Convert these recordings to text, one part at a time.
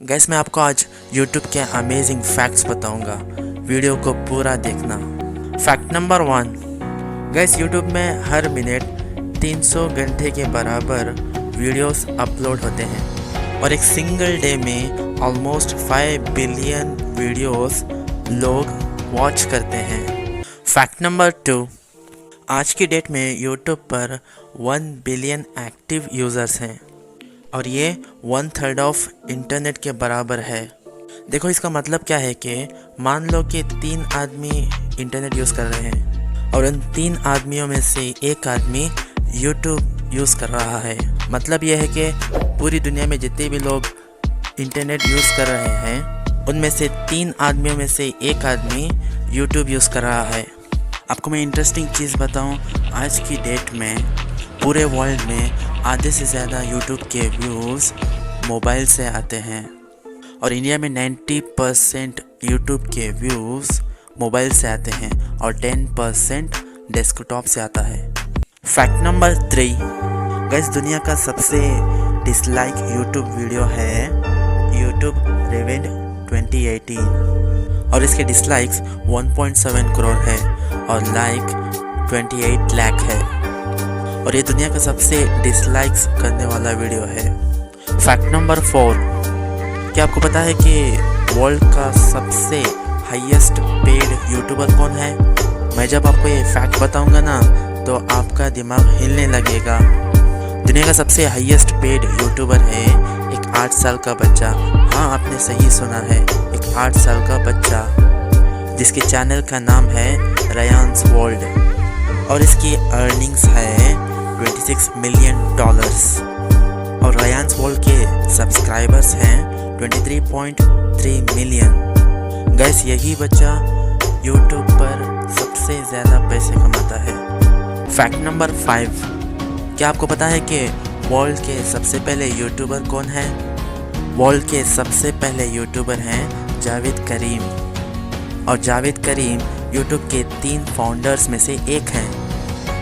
Gas मैं आपको आज YouTube के अमेजिंग फैक्ट्स बताऊंगा। वीडियो को पूरा देखना। फैक्ट नंबर 1, गैस YouTube में हर मिनट 300 घंटे के बराबर वीडियोस अपलोड होते हैं और एक सिंगल डे में ऑलमोस्ट 5 बिलियन वीडियोस लोग वॉच करते हैं। फैक्ट नंबर 2, आज की डेट में YouTube पर 1 बिलियन एक्टिव यूज़र्स हैं और ये 1/3 ऑफ इंटरनेट के बराबर है। देखो इसका मतलब क्या है कि मान लो कि 3 आदमी इंटरनेट यूज़ कर रहे हैं और उन 3 आदमियों में से एक आदमी YouTube यूज़ कर रहा है। मतलब यह है कि पूरी दुनिया में जितने भी लोग इंटरनेट यूज़ कर रहे हैं उनमें से 3 आदमियों में से एक आदमी YouTube यूज़ कर रहा है। आपको मैं इंटरेस्टिंग चीज़ बताऊं, आज की डेट में पूरे वर्ल्ड में आधे से ज़्यादा YouTube के व्यूज़ मोबाइल से आते हैं और इंडिया में 90% YouTube के व्यूज़ मोबाइल से आते हैं और 10% डेस्कटॉप से आता है। फैक्ट नंबर 3, गाइस दुनिया का सबसे डिसलाइक YouTube वीडियो है YouTube Revenge 2018 और इसके डिसलाइक्स 1.7 करोड़ है और लाइक 28 लाख है और ये दुनिया का सबसे डिसलाइक्स करने वाला वीडियो है। फैक्ट नंबर 4, क्या आपको पता है कि वर्ल्ड का सबसे हाईएस्ट पेड यूट्यूबर कौन है? मैं जब आपको ये फैक्ट बताऊंगा ना तो आपका दिमाग हिलने लगेगा। दुनिया का सबसे हाईएस्ट पेड यूट्यूबर है एक 8 साल का बच्चा। हाँ, आपने सही सुना है, एक 8 साल का बच्चा जिसके चैनल का नाम है रयांस वर्ल्ड और इसकी अर्निंग्स है $26 मिलियन और रयांस वर्ल्ड के सब्सक्राइबर्स हैं 23.3 मिलियन। गैस यही बच्चा यूट्यूब पर सबसे ज़्यादा पैसे कमाता है। फैक्ट नंबर 5, क्या आपको पता है कि वर्ल्ड के सबसे पहले यूट्यूबर कौन है? वर्ल्ड के सबसे पहले यूट्यूबर हैं जावेद करीम और जावेद करीम यूट्यूब के 3 फाउंडर्स में से एक हैं।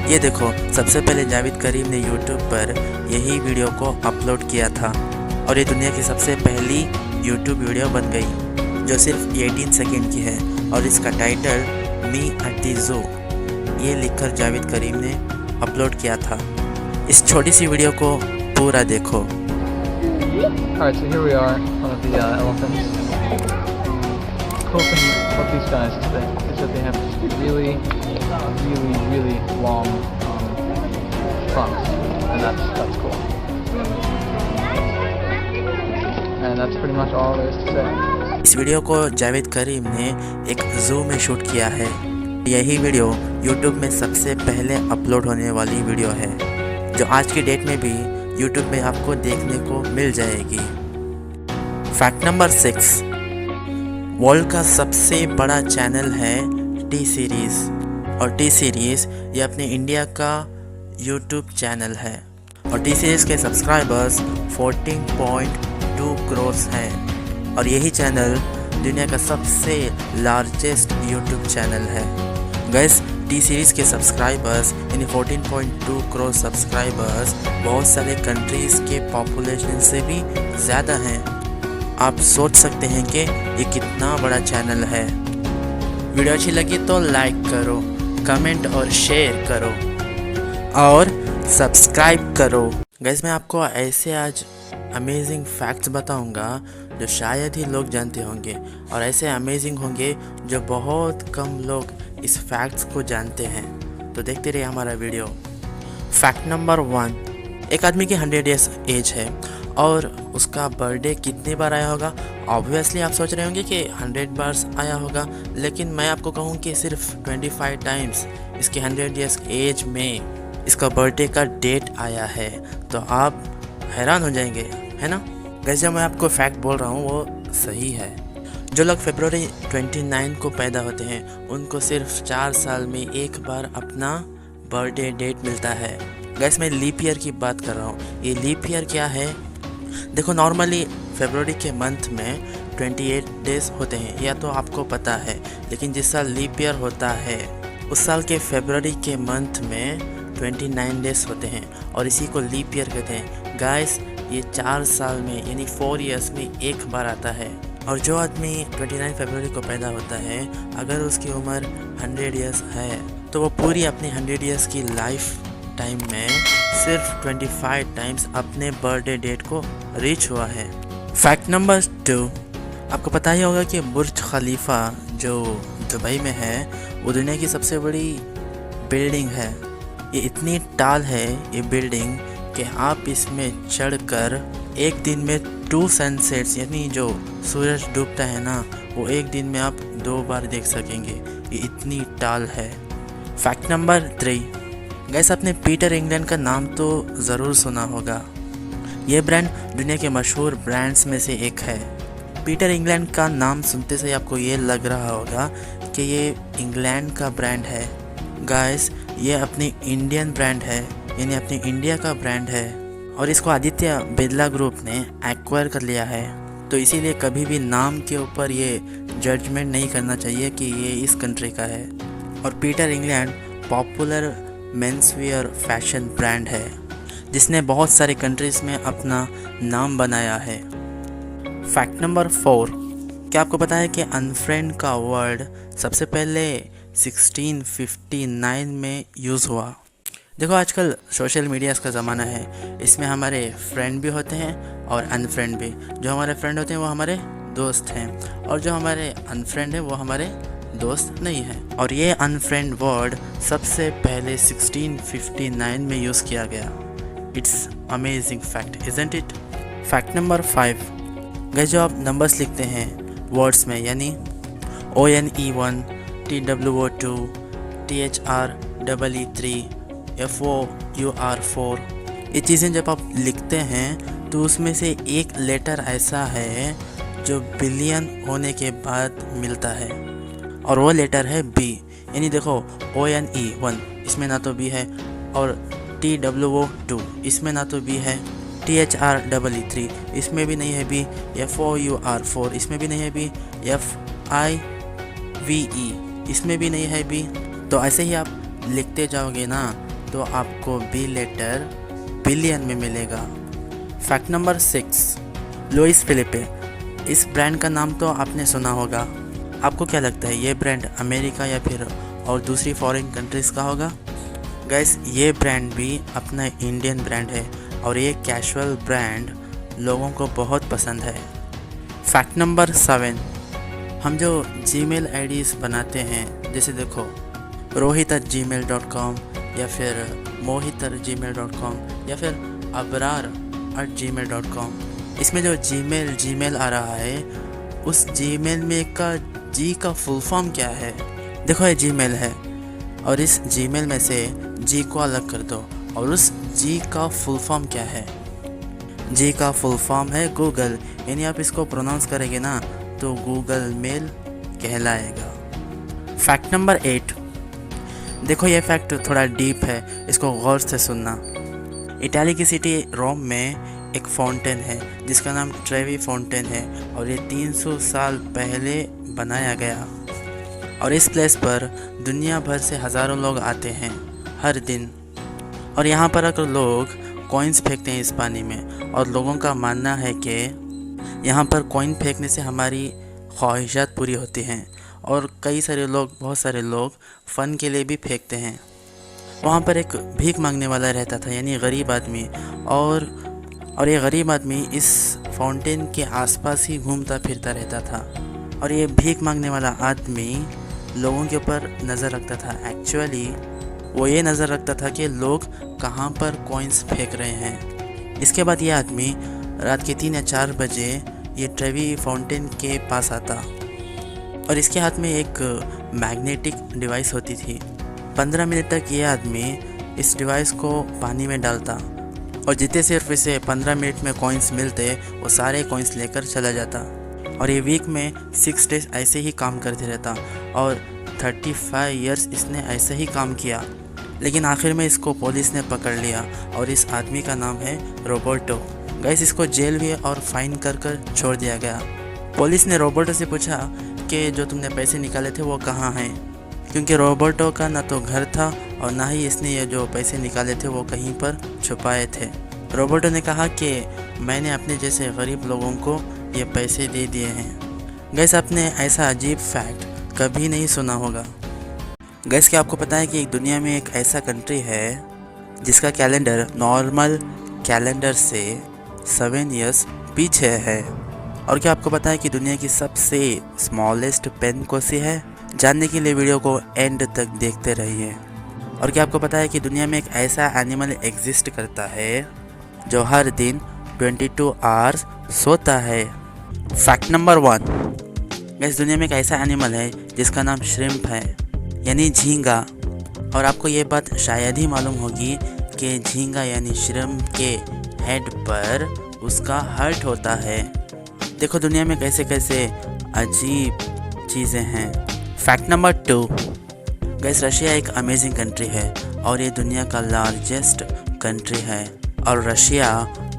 ये देखो, सबसे पहले जावेद करीम ने यूट्यूब पर यही वीडियो को अपलोड किया था और ये दुनिया की सबसे पहली यूट्यूब वीडियो बन गई जो सिर्फ 18 सेकेंड की है और इसका title me at the zoo ये लिखकर जावेद करीम ने अपलोड किया था। इस छोटी सी वीडियो को पूरा देखो। Alright, so here we are, one of the elephants. Cool thing about these guys is that they have really long trunks, and that's cool. And that's pretty much all there is to say. इस video को जावेद करीम ने एक zoo में shoot किया है। यही video YouTube में सबसे पहले अपलोड होने वाली वीडियो है जो आज की डेट में भी यूट्यूब में आपको देखने को मिल जाएगी। फैक्ट नंबर 6, वर्ल्ड का सबसे बड़ा चैनल है टी सीरीज़ और टी सीरीज़ ये अपने इंडिया का यूट्यूब चैनल है और टी सीरीज़ के सब्सक्राइबर्स 14.2 करोड़ हैं और यही चैनल दुनिया का सबसे लार्जेस्ट यूट्यूब चैनल है। गैस टी सीरीज़ के सब्सक्राइबर्स यानी 14.2 करोड़ सब्सक्राइबर्स बहुत सारे कंट्रीज़ के पॉपुलेशन से भी ज़्यादा हैं। आप सोच सकते हैं कि ये कितना बड़ा चैनल है। वीडियो अच्छी लगी तो लाइक करो, कमेंट और शेयर करो और सब्सक्राइब करो। गैस मैं आपको ऐसे आज अमेजिंग फैक्ट्स बताऊंगा जो शायद ही लोग जानते होंगे और ऐसे अमेजिंग होंगे जो बहुत कम लोग इस फैक्ट्स को जानते हैं। तो देखते रहिए हमारा वीडियो। फैक्ट नंबर 1, एक आदमी की 100 ईयर्स एज है और उसका बर्थडे कितनी बार आया होगा? ऑब्वियसली आप सोच रहे होंगे कि 100 बार आया होगा, लेकिन मैं आपको कहूँ कि सिर्फ 25 टाइम्स इसकी 100 ईयर्स एज में इसका बर्थडे का डेट आया है। तो आप हैरान हो जाएंगे, है ना? वैसे मैं आपको फैक्ट बोल रहा हूँ वो सही है। जो लोग फरवरी 29 को पैदा होते हैं उनको सिर्फ 4 साल में एक बार अपना बर्थडे डेट मिलता है। गैस मैं लीप ईयर की बात कर रहा हूँ। ये लीप ईयर क्या है? देखो, नॉर्मली फरवरी के मंथ में 28 डेज होते हैं, या तो आपको पता है, लेकिन जिस साल लीप ईयर होता है उस साल के फरवरी के मंथ में 29 डेज होते हैं और इसी को लीप ईयर कहते हैं। गाइस ये 4 साल में यानी 4 इयर्स में एक बार आता है। और जो आदमी 29 फरवरी को पैदा होता है, अगर उसकी उम्र 100 इयर्स है तो वो पूरी अपनी 100 इयर्स की लाइफ टाइम में सिर्फ 25 टाइम्स अपने बर्थडे डेट को रीच हुआ है। फैक्ट नंबर 2, आपको पता ही होगा कि बुर्ज खलीफा जो दुबई में है वो दुनिया की सबसे बड़ी बिल्डिंग है। ये इतनी टाल है ये बिल्डिंग कि आप इसमें चढ़कर एक दिन में 2 सनसेट्स यानी जो सूरज डूबता है ना, वो एक दिन में आप 2 बार देख सकेंगे। ये इतनी टाल है। फैक्ट नंबर 3, गैस आपने पीटर इंग्लैंड का नाम तो ज़रूर सुना होगा। ये ब्रांड दुनिया के मशहूर ब्रांड्स में से एक है। पीटर इंग्लैंड का नाम सुनते से आपको ये लग रहा होगा कि ये इंग्लैंड का ब्रांड है। गाइस ये अपनी इंडियन ब्रांड है, यानी अपनी इंडिया का ब्रांड है और इसको आदित्य बिरला ग्रुप ने एक्वायर कर लिया है। तो इसीलिए कभी भी नाम के ऊपर ये जजमेंट नहीं करना चाहिए कि ये इस कंट्री का है। और Peter England popular menswear fashion brand है जिसने बहुत सारी कंट्रीज़ में अपना नाम बनाया है। फैक्ट नंबर 4, क्या आपको पता है कि अनफ्रेंड का वर्ड सबसे पहले 1659 में यूज़ हुआ। देखो आजकल सोशल मीडिया का ज़माना है, इसमें हमारे फ्रेंड भी होते हैं और अनफ्रेंड भी। जो हमारे फ्रेंड होते हैं वो हमारे दोस्त हैं और जो हमारे अनफ्रेंड हैं वो हमारे दोस्त नहीं है। और ये अनफ्रेंड वर्ड सबसे पहले 1659 में यूज़ किया गया। It's amazing fact, isn't it? Fact number 5, gas जो आप नंबर्स लिखते हैं वर्ड्स में, यानी ONE1, TWO2, THREE3, FOUR4, ये चीज़ें जब आप लिखते हैं तो उसमें से एक लेटर ऐसा है जो बिलियन होने के बाद मिलता है और वो लेटर है B। यानी देखो ONE1 इसमें ना तो B है और TWO2 इसमें ना तो B है, THREE3 इसमें भी नहीं है B, FOUR4 इसमें भी नहीं है B, FIVE इसमें भी नहीं है B। तो ऐसे ही आप लिखते जाओगे ना तो आपको B लेटर बिलियन में मिलेगा। फैक्ट नंबर 6, लुइस फिलिपे, इस ब्रांड का नाम तो आपने सुना होगा। आपको क्या लगता है ये ब्रांड अमेरिका या फिर और दूसरी फॉरेन कंट्रीज़ का होगा? गैस ये ब्रांड भी अपना इंडियन ब्रांड है और ये कैजुअल ब्रांड लोगों को बहुत पसंद है। फैक्ट नंबर 7, हम जो जीमेल आईडीज़ बनाते हैं, जैसे देखो rohit@gmail.com या फिर mohit@gmail.com या फिर abrar@gmail.com, इसमें जो जीमेल आ रहा है उस जीमेल में का जी का फुल फॉर्म क्या है? देखो ये जीमेल है और इस जीमेल में से जी को अलग कर दो और उस जी का फुल फॉर्म क्या है? जी का फुल फॉर्म है गूगल, यानी आप इसको प्रोनाउंस करेंगे ना तो गूगल मेल कहलाएगा। फैक्ट नंबर 8, देखो ये फैक्ट थोड़ा डीप है, इसको गौर से सुनना। इटाली की सिटी रोम में एक फाउंटेन है जिसका नाम ट्रेवी फाउंटेन है और ये 300 साल पहले बनाया गया और इस प्लेस पर दुनिया भर से हज़ारों लोग आते हैं हर दिन। और यहाँ पर अगर लोग कॉइन्स फेंकते हैं इस पानी में और लोगों का मानना है कि यहाँ पर कॉइन फेंकने से हमारी ख्वाहिशात पूरी होती हैं और कई सारे लोग, बहुत सारे लोग फ़न के लिए भी फेंकते हैं। वहाँ पर एक भीख मांगने वाला रहता था, यानी गरीब आदमी, और ये गरीब आदमी इस फाउंटेन के आसपास ही घूमता फिरता रहता था और ये भीख मांगने वाला आदमी लोगों के ऊपर नज़र रखता था। एक्चुअली वो ये नज़र रखता था कि लोग कहाँ पर कॉइन्स फेंक रहे हैं। इसके बाद ये आदमी रात के 3 या 4 बजे ये ट्रेवी फाउंटेन के पास आता और इसके हाथ में एक मैग्नेटिक डिवाइस होती थी। 15 मिनट तक ये आदमी इस डिवाइस को पानी में डालता और जितने सिर्फ इसे 15 मिनट में कॉइन्स मिलते वो सारे कॉइन्स लेकर चला जाता और ये वीक में 6 डेज ऐसे ही काम करते रहता और 35 इयर्स इसने ऐसे ही काम किया। लेकिन आखिर में इसको पुलिस ने पकड़ लिया और इस आदमी का नाम है रॉबर्टो। गाइस इसको जेल भी और फाइन कर छोड़ दिया गया। पुलिस ने रॉबर्टो से पूछा कि जो तुमने पैसे निकाले थे वो कहाँ हैं, क्योंकि रॉबर्टो का ना तो घर था और ना ही इसने ये जो पैसे निकाले थे वो कहीं पर छुपाए थे। रॉबर्टो ने कहा कि मैंने अपने जैसे गरीब लोगों को ये पैसे दे दिए हैं। गैस आपने ऐसा अजीब फैक्ट कभी नहीं सुना होगा। गैस क्या आपको पता है कि दुनिया में एक ऐसा कंट्री है जिसका कैलेंडर नॉर्मल कैलेंडर से 7 इयर्स पीछे है? और क्या आपको पता है कि दुनिया की सबसे स्मॉलेस्ट पेन कौन सी है? जानने के लिए वीडियो को एंड तक देखते रहिए। और क्या आपको पता है कि दुनिया में एक ऐसा एनिमल एग्जिस्ट करता है जो हर दिन 22 आवर्स सोता है? फैक्ट नंबर 1, गैस दुनिया में एक ऐसा एनिमल है जिसका नाम श्रिम्प है, यानी झींगा। और आपको ये बात शायद ही मालूम होगी कि झींगा यानी श्रिम्प के हेड पर उसका हार्ट होता है। देखो दुनिया में कैसे कैसे अजीब चीज़ें हैं। फैक्ट नंबर 2, गैस रशिया एक अमेजिंग कंट्री है और ये दुनिया का लार्जेस्ट कंट्री है। और रशिया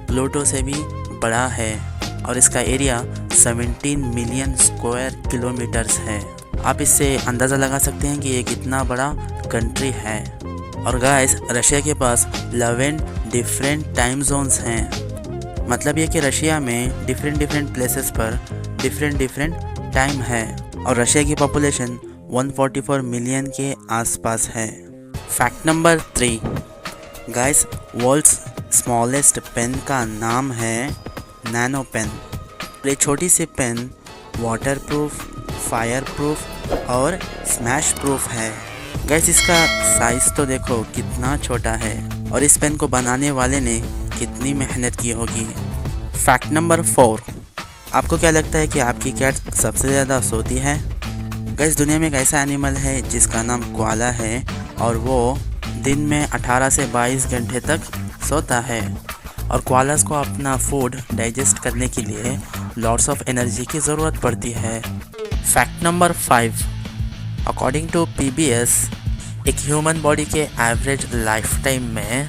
प्लूटो से भी बड़ा है और इसका एरिया 17 मिलियन स्क्वायर किलोमीटर्स है। आप इससे अंदाज़ा लगा सकते हैं कि ये कितना बड़ा कंट्री है। और गाइस रशिया के पास 11 डिफरेंट टाइम जोन्स हैं। मतलब ये कि रशिया में डिफरेंट प्लेसेस पर डिफरेंट टाइम है। और रशिया की पॉपुलेशन 144 मिलियन के आसपास है। Fact number 3, guys world's smallest pen का नाम है नैनो पेन। ये छोटी सी pen waterproof, fireproof और स्मैश प्रूफ है। गाइस इसका साइज़ तो देखो कितना छोटा है और इस पेन को बनाने वाले ने कितनी मेहनत की होगी। फैक्ट नंबर 4, आपको क्या लगता है कि आपकी कैट सबसे ज़्यादा सोती है? गाइस दुनिया में एक ऐसा एनिमल है जिसका नाम कोआला है और वो दिन में 18 से 22 घंटे तक सोता है। और कोआलास को अपना फूड डाइजेस्ट करने के लिए लॉट्स ऑफ एनर्जी की ज़रूरत पड़ती है। Fact number 5, according to PBS एक ह्यूमन बॉडी के एवरेज लाइफ टाइम में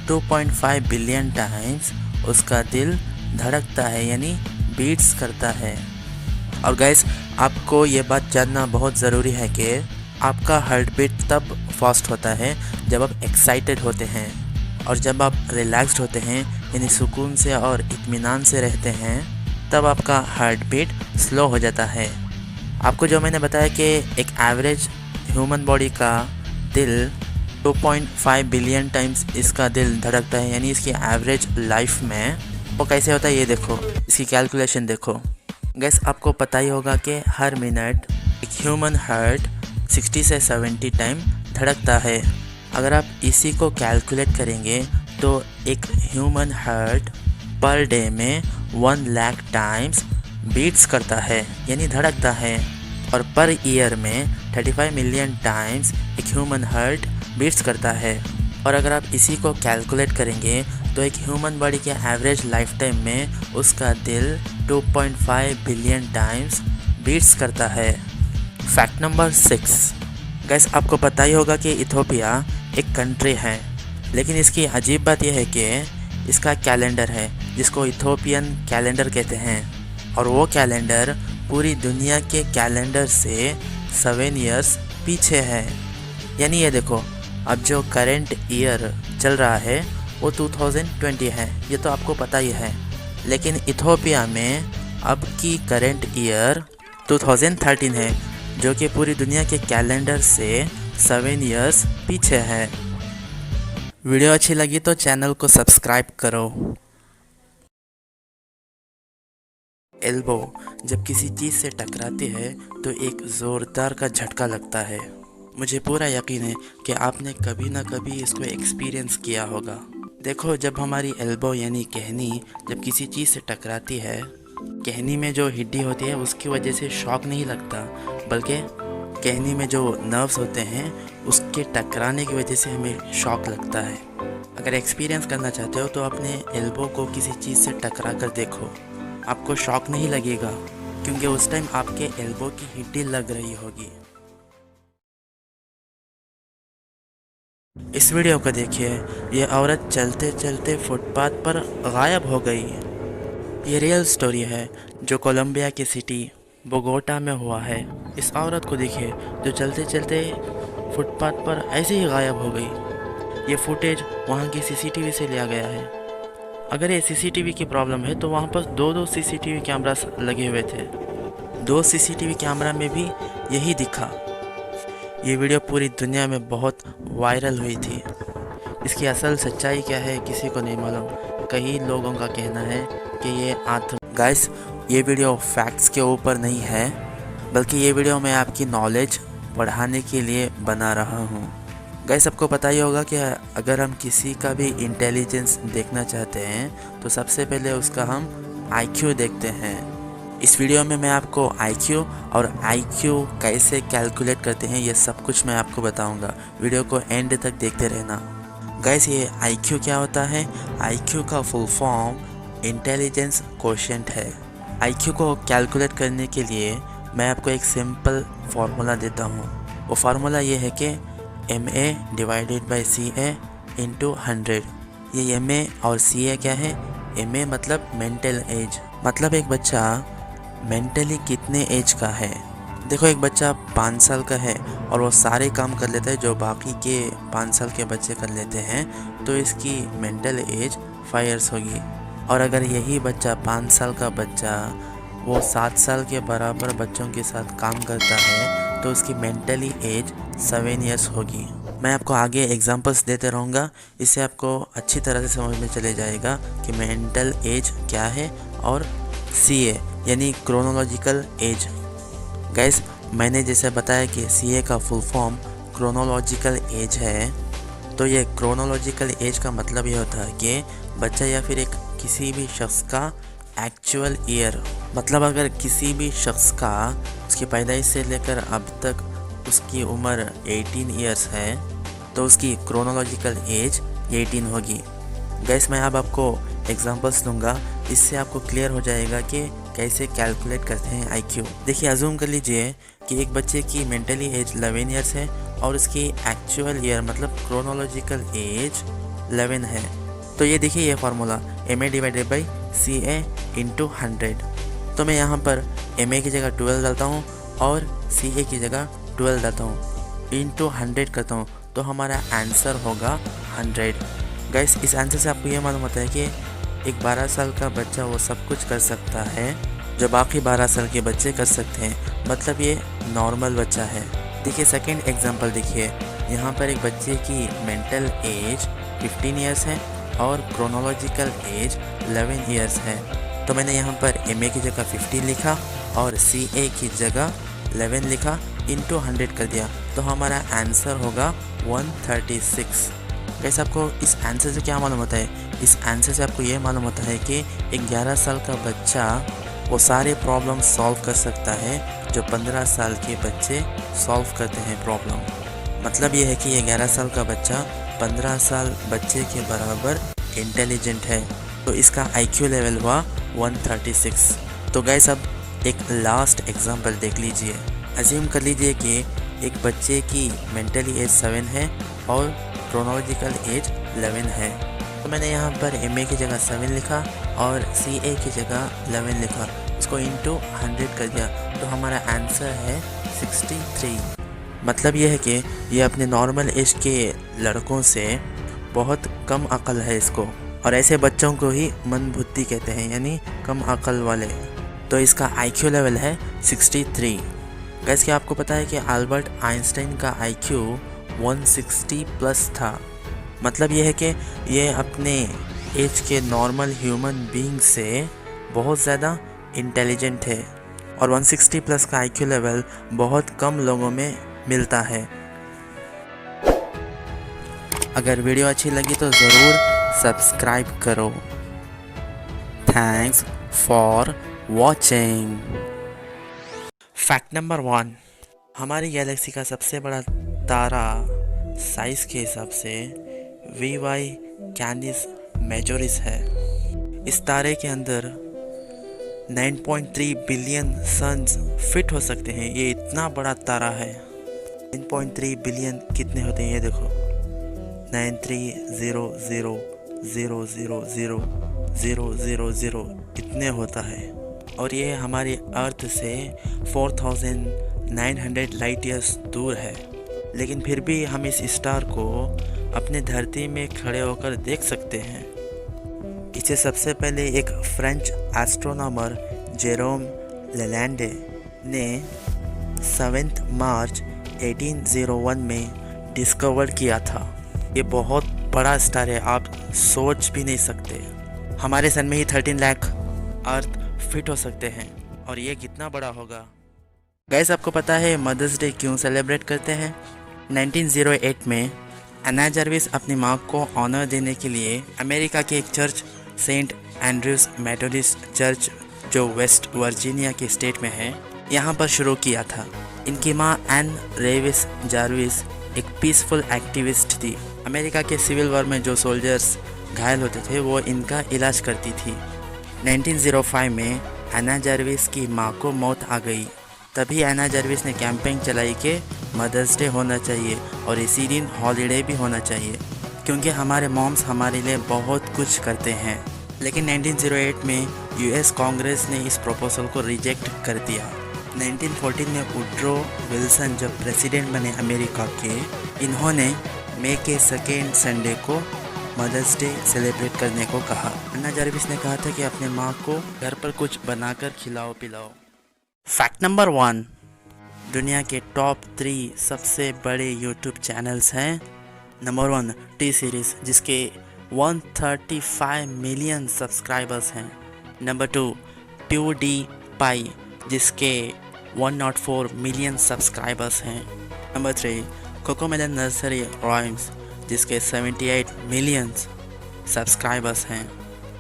2.5 बिलियन टाइम्स उसका दिल धड़कता है, यानी बीट्स करता है। और गाइस आपको ये बात जानना बहुत ज़रूरी है कि आपका हार्ट बीट तब फास्ट होता है जब आप एक्साइटेड होते हैं, और जब आप रिलैक्स्ड होते हैं यानी सुकून से और इत्मीनान से रहते हैं तब आपका हार्ट बीट स्लो हो जाता है। आपको जो मैंने बताया कि एक एवरेज ह्यूमन बॉडी का दिल 2.5 बिलियन टाइम्स इसका दिल धड़कता है, यानी इसकी एवरेज लाइफ में वो कैसे होता है ये देखो, इसकी कैलकुलेशन देखो। गैस आपको पता ही होगा कि हर मिनट एक ह्यूमन हार्ट 60 से 70 टाइम धड़कता है। अगर आप इसी को कैलकुलेट करेंगे तो एक ह्यूमन हार्ट पर डे में 1 लाख टाइम्स बीट्स करता है, यानी धड़कता है। और पर ईयर में 35 मिलियन टाइम्स एक ह्यूमन हार्ट बीट्स करता है। और अगर आप इसी को कैलकुलेट करेंगे तो एक ह्यूमन बॉडी के एवरेज लाइफ टाइम में उसका दिल 2.5 बिलियन टाइम्स बीट्स करता है। फैक्ट नंबर 6, गैस आपको पता ही होगा कि इथोपिया एक कंट्री है, लेकिन इसकी अजीब बात यह है कि इसका कैलेंडर है जिसको इथोपियन कैलेंडर कहते हैं। और वो कैलेंडर पूरी दुनिया के कैलेंडर से 7 इयर्स पीछे है। यानी ये देखो अब जो करंट ईयर चल रहा है वो 2020 है, ये तो आपको पता ही है। लेकिन इथोपिया में अब की करंट ईयर 2013 है, जो कि पूरी दुनिया के कैलेंडर से 7 इयर्स पीछे है। वीडियो अच्छी लगी तो चैनल को सब्सक्राइब करो। एल्बो जब किसी चीज़ से टकराती है तो एक ज़ोरदार का झटका लगता है। मुझे पूरा यकीन है कि आपने कभी ना कभी इसको एक्सपीरियंस किया होगा। देखो जब हमारी एल्बो यानी कहनी जब किसी चीज़ से टकराती है, कहनी में जो हड्डी होती है उसकी वजह से शॉक नहीं लगता, बल्कि कहनी में जो नर्व्स होते हैं उसके टकराने की वजह से हमें शॉक लगता है। अगर एक्सपीरियंस करना चाहते हो तो अपने एल्बो को किसी चीज़ से टकरा कर देखो, आपको शॉक नहीं लगेगा, क्योंकि उस टाइम आपके एल्बो की हड्डी लग रही होगी। इस वीडियो को देखिए, ये औरत चलते चलते फुटपाथ पर गायब हो गई। ये रियल स्टोरी है जो कोलंबिया की सिटी बोगोटा में हुआ है। इस औरत को देखिए जो चलते चलते फुटपाथ पर ऐसे ही गायब हो गई। ये फुटेज वहाँ की CCTV से लिया गया है। अगर ये सीसीटीवी की प्रॉब्लम है तो वहाँ पर दो सीसीटीवी कैमरास लगे हुए थे। 2 सीसीटीवी कैमरा में भी यही दिखा। ये वीडियो पूरी दुनिया में बहुत वायरल हुई थी। इसकी असल सच्चाई क्या है किसी को नहीं मालूम। कई लोगों का कहना है कि ये गाइस, ये वीडियो फैक्ट्स के ऊपर नहीं है, बल्कि ये वीडियो मैं आपकी नॉलेज बढ़ाने के लिए बना रहा हूँ। गाइस, सबको पता ही होगा कि अगर हम किसी का भी इंटेलिजेंस देखना चाहते हैं तो सबसे पहले उसका हम आईक्यू देखते हैं। इस वीडियो में मैं आपको आईक्यू और आईक्यू कैसे कैलकुलेट करते हैं ये सब कुछ मैं आपको बताऊंगा। वीडियो को एंड तक देखते रहना। गाइस, ये आईक्यू क्या होता है? आईक्यू का फुल फॉर्म इंटेलिजेंस क्वोशिएंट है। आईक्यू को कैलकुलेट करने के लिए मैं आपको एक सिंपल फार्मूला देता हूँ। वो फार्मूला ये है कि MA divided by CA into 100। ये MA और CA क्या है? MA मतलब मेंटल एज, मतलब एक बच्चा मेंटली कितने एज का है। देखो, एक बच्चा 5 साल का है और वो सारे काम कर लेता है जो बाकी के 5 साल के बच्चे कर लेते हैं, तो इसकी मेंटल एज 5 इयर्स होगी। और अगर यही बच्चा 5 साल का बच्चा वो 7 साल के बराबर बच्चों के साथ काम करता है तो उसकी मेंटली एज 7 इयर्स होगी। मैं आपको आगे एग्जांपल्स देते रहूँगा, इससे आपको अच्छी तरह से समझ में चले जाएगा कि मेंटल एज क्या है और CA यानी क्रोनोलॉजिकल एज। गाइस, मैंने जैसे बताया कि CA का फुल फॉर्म क्रोनोलॉजिकल एज है, तो ये क्रोनोलॉजिकल एज का मतलब ये होता है कि बच्चा या फिर एक किसी भी शख्स का एक्चुअल ईयर, मतलब अगर किसी भी शख्स का उसकी पैदाइश से लेकर अब तक उसकी उम्र 18 इयर्स है तो उसकी क्रोनोलॉजिकल एज 18 होगी। गैस, मैं अब आपको एग्जांपल्स दूंगा, इससे आपको क्लियर हो जाएगा कि कैसे कैलकुलेट करते हैं आईक्यू। देखिए, अज्यूम कर लीजिए कि एक बच्चे की मेंटली एज 11 इयर्स है और उसकी एक्चुअल ईयर मतलब क्रोनोलॉजिकल एज 11 है। तो ये देखिए, ये formula MA divided by CA into 100। तो मैं यहाँ पर MA की जगह 12 डालता हूँ और CA की जगह 12 डालता हूँ, इंटू 100 करता हूँ, तो हमारा आंसर होगा 100। गाइस, इस आंसर से आपको ये मालूम होता है कि एक 12 साल का बच्चा वो सब कुछ कर सकता है जो बाकी 12 साल के बच्चे कर सकते हैं, मतलब ये नॉर्मल बच्चा है। देखिए, सेकंड एग्जांपल देखिए, यहाँ पर एक बच्चे की मेंटल एज 15 इयर्स है और क्रोनोलॉजिकल एज 11 इयर्स है। तो मैंने यहाँ पर MA की जगह 15 लिखा और CA की जगह 11 लिखा, इंटू 100 कर दिया, तो हमारा आंसर होगा 136। कैसे आपको इस आंसर से क्या मालूम होता है? इस आंसर से आपको ये मालूम होता है कि एक 11 साल का बच्चा वो सारे प्रॉब्लम सॉल्व कर सकता है जो 15 साल के बच्चे सॉल्व करते हैं प्रॉब्लम। मतलब ये है कि ये 11 साल का बच्चा 15 साल बच्चे के बराबर इंटेलिजेंट है, तो इसका IQ लेवल हुआ 136। तो गाइस, अब एक लास्ट एग्जांपल देख लीजिए। अज्यूम कर लीजिए कि एक बच्चे की मेंटली एज 7 है और क्रोनोलॉजिकल एज 11 है। तो मैंने यहाँ पर MA की जगह 7 लिखा और CA की जगह 11 लिखा, उसको इंटू 100 कर दिया, तो हमारा आंसर है 63। मतलब यह है कि ये अपने नॉर्मल एज के लड़कों से बहुत कम अकल है इसको, और ऐसे बच्चों को ही मंदबुद्धि कहते हैं, यानी कम अकल वाले। तो इसका IQ लेवल है 63। कैसे क्या आपको पता है कि अल्बर्ट आइंस्टाइन का IQ 160 प्लस था। मतलब यह है कि ये अपने एज के नॉर्मल ह्यूमन बीइंग से बहुत ज़्यादा इंटेलिजेंट है, और 160 प्लस का IQ लेवल बहुत कम लोगों में मिलता है। अगर वीडियो अच्छी लगी तो ज़रूर सब्सक्राइब करो। Thanks for watching. Fact number 1, हमारी गैलेक्सी का सबसे बड़ा तारा साइज के हिसाब से VY कैनिस मेजोरिस है। इस तारे के अंदर 9.3 बिलियन सन्स फिट हो सकते हैं। ये इतना बड़ा तारा है। 9.3 बिलियन कितने होते हैं ये देखो, 930000000 इतने होता है। और ये हमारे अर्थ से 4900 लाइट ईयर्स दूर है, लेकिन फिर भी हम इस स्टार को अपने धरती में खड़े होकर देख सकते हैं। इसे सबसे पहले एक फ्रेंच एस्ट्रोनॉमर जेरोम लेलैंडे ने 7 मार्च 1801 में डिस्कवर किया था। ये बहुत बड़ा स्टार है, आप सोच भी नहीं सकते। हमारे सन में ही 13 लाख अर्थ फिट हो सकते हैं और ये कितना बड़ा होगा। गाइस, आपको पता है मदर्स डे क्यों सेलिब्रेट करते हैं? 1908 में एना जर्विस अपनी माँ को ऑनर देने के लिए अमेरिका के एक church saint Andrews Methodist church जो वेस्ट वर्जीनिया के स्टेट में है, यहाँ पर शुरू किया था। इनकी माँ एन रेविस जार्विस एक पीसफुल एक्टिविस्ट थी। अमेरिका के सिविल वॉर में जो सोल्जर्स घायल होते थे वो इनका इलाज करती थी। 1905 में एना जर्विस की माँ को मौत आ गई। तभी एना जर्विस ने कैंपेन चलाई कि मदर्स डे होना चाहिए और इसी दिन हॉलीडे भी होना चाहिए, क्योंकि हमारे मॉम्स हमारे लिए बहुत कुछ करते हैं। लेकिन 1908 में यूएस कांग्रेस ने इस प्रपोजल को रिजेक्ट कर दिया। 1914 में वुड्रो विल्सन जब प्रेसिडेंट बने अमेरिका के, इन्होंने मई के सेकेंड संडे को मदर्स डे सेलिब्रेट करने को कहा। एना जर्विस ने कहा था कि अपने माँ को घर पर कुछ बनाकर खिलाओ पिलाओ। फैक्ट नंबर 1, दुनिया के टॉप 3 सबसे बड़े यूट्यूब चैनल्स हैं। नंबर 1 टी सीरीज़ जिसके 135 मिलियन सब्सक्राइबर्स हैं। नंबर 2 PewDiePie जिसके 104 मिलियन सब्सक्राइबर्स हैं। नंबर 3 कोकोमेलन नर्सरी राइम्स जिसके 78 मिलियन सब्सक्राइबर्स हैं।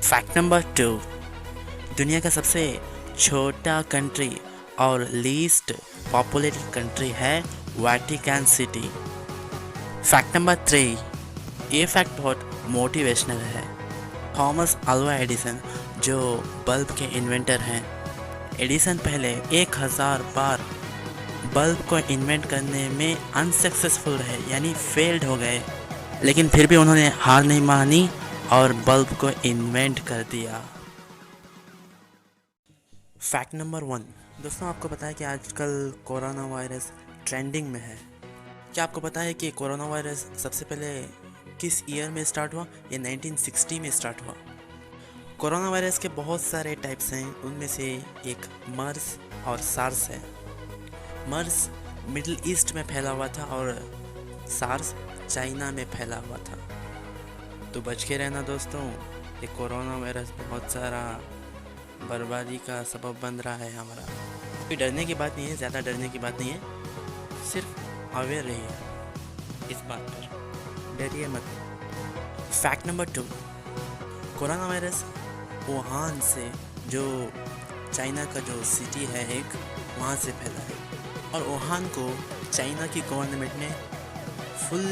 फैक्ट नंबर 2, दुनिया का सबसे छोटा कंट्री और लीस्ट पॉपुलेटेड कंट्री है वेटिकन सिटी। फैक्ट नंबर 3, ये फैक्ट बहुत मोटिवेशनल है। थॉमस अल्वा एडिसन जो बल्ब के इन्वेंटर हैं, एडिसन पहले 1000 बार बल्ब को इन्वेंट करने में अनसक्सेसफुल रहे, यानी फेल्ड हो गए, लेकिन फिर भी उन्होंने हार नहीं मानी और बल्ब को इन्वेंट कर दिया। फैक्ट नंबर 1, दोस्तों आपको पता है कि आजकल कोरोना वायरस ट्रेंडिंग में है। क्या आपको पता है कि कोरोना वायरस सबसे पहले किस ईयर में स्टार्ट हुआ? ये 1960 में स्टार्ट हुआ। कोरोना वायरस के बहुत सारे टाइप्स हैं, उनमें से एक मर्स और सार्स है। मर्स मिडिल ईस्ट में फैला हुआ था और सार्स चाइना में फैला हुआ था। तो बच के रहना दोस्तों, ये कोरोना वायरस बहुत सारा बर्बादी का सबब बन रहा है हमारा। कोई डरने की बात नहीं है, ज़्यादा डरने की बात नहीं है, सिर्फ अवेयर रहिए इस बात पर, डरिए मत। Fact number 2, corona virus Wuhan से, जो चाइना का जो सिटी है एक, वहाँ से फैला है और वुहान को चाइना की गवर्नमेंट ने फुल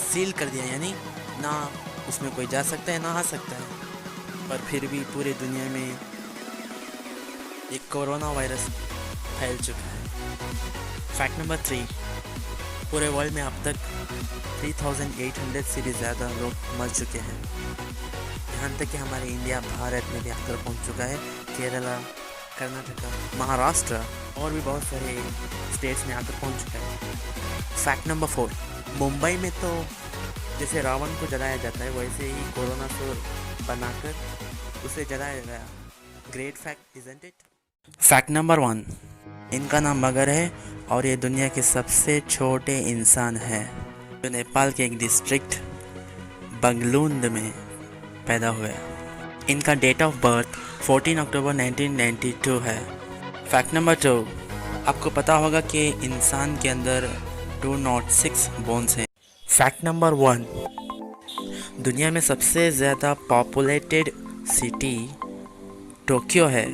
सील कर दिया, यानी ना उसमें कोई जा सकता है ना आ सकता है। पर फिर भी पूरे दुनिया में एक कोरोना वायरस फैल चुका है। फैक्ट नंबर 3, पूरे वर्ल्ड में अब तक 3800 से भी ज़्यादा लोग मर चुके हैं। यहाँ तक कि हमारे इंडिया भारत में भी आकर पहुँच चुका है। केरला, कर्नाटका, महाराष्ट्र और भी बहुत सारे स्टेट्स में आकर पहुँच चुका है। फैक्ट नंबर 4, मुंबई में तो जैसे रावण को जलाया जाता है वैसे ही कोरोना को बनाकर उसे जलाया गया। Great fact isn't it? Fact number 1, इनका नाम मगर है और ये दुनिया के सबसे छोटे इंसान हैं, जो नेपाल के एक डिस्ट्रिक्ट बंगलुंद में पैदा हुए। इनका डेट ऑफ बर्थ 14 अक्टूबर 1992 है। फैक्ट नंबर 2, आपको पता होगा कि इंसान के अंदर 206 बोन्स हैं। फैक्ट नंबर 1, दुनिया में सबसे ज़्यादा पॉपुलेटेड सिटी टोक्यो है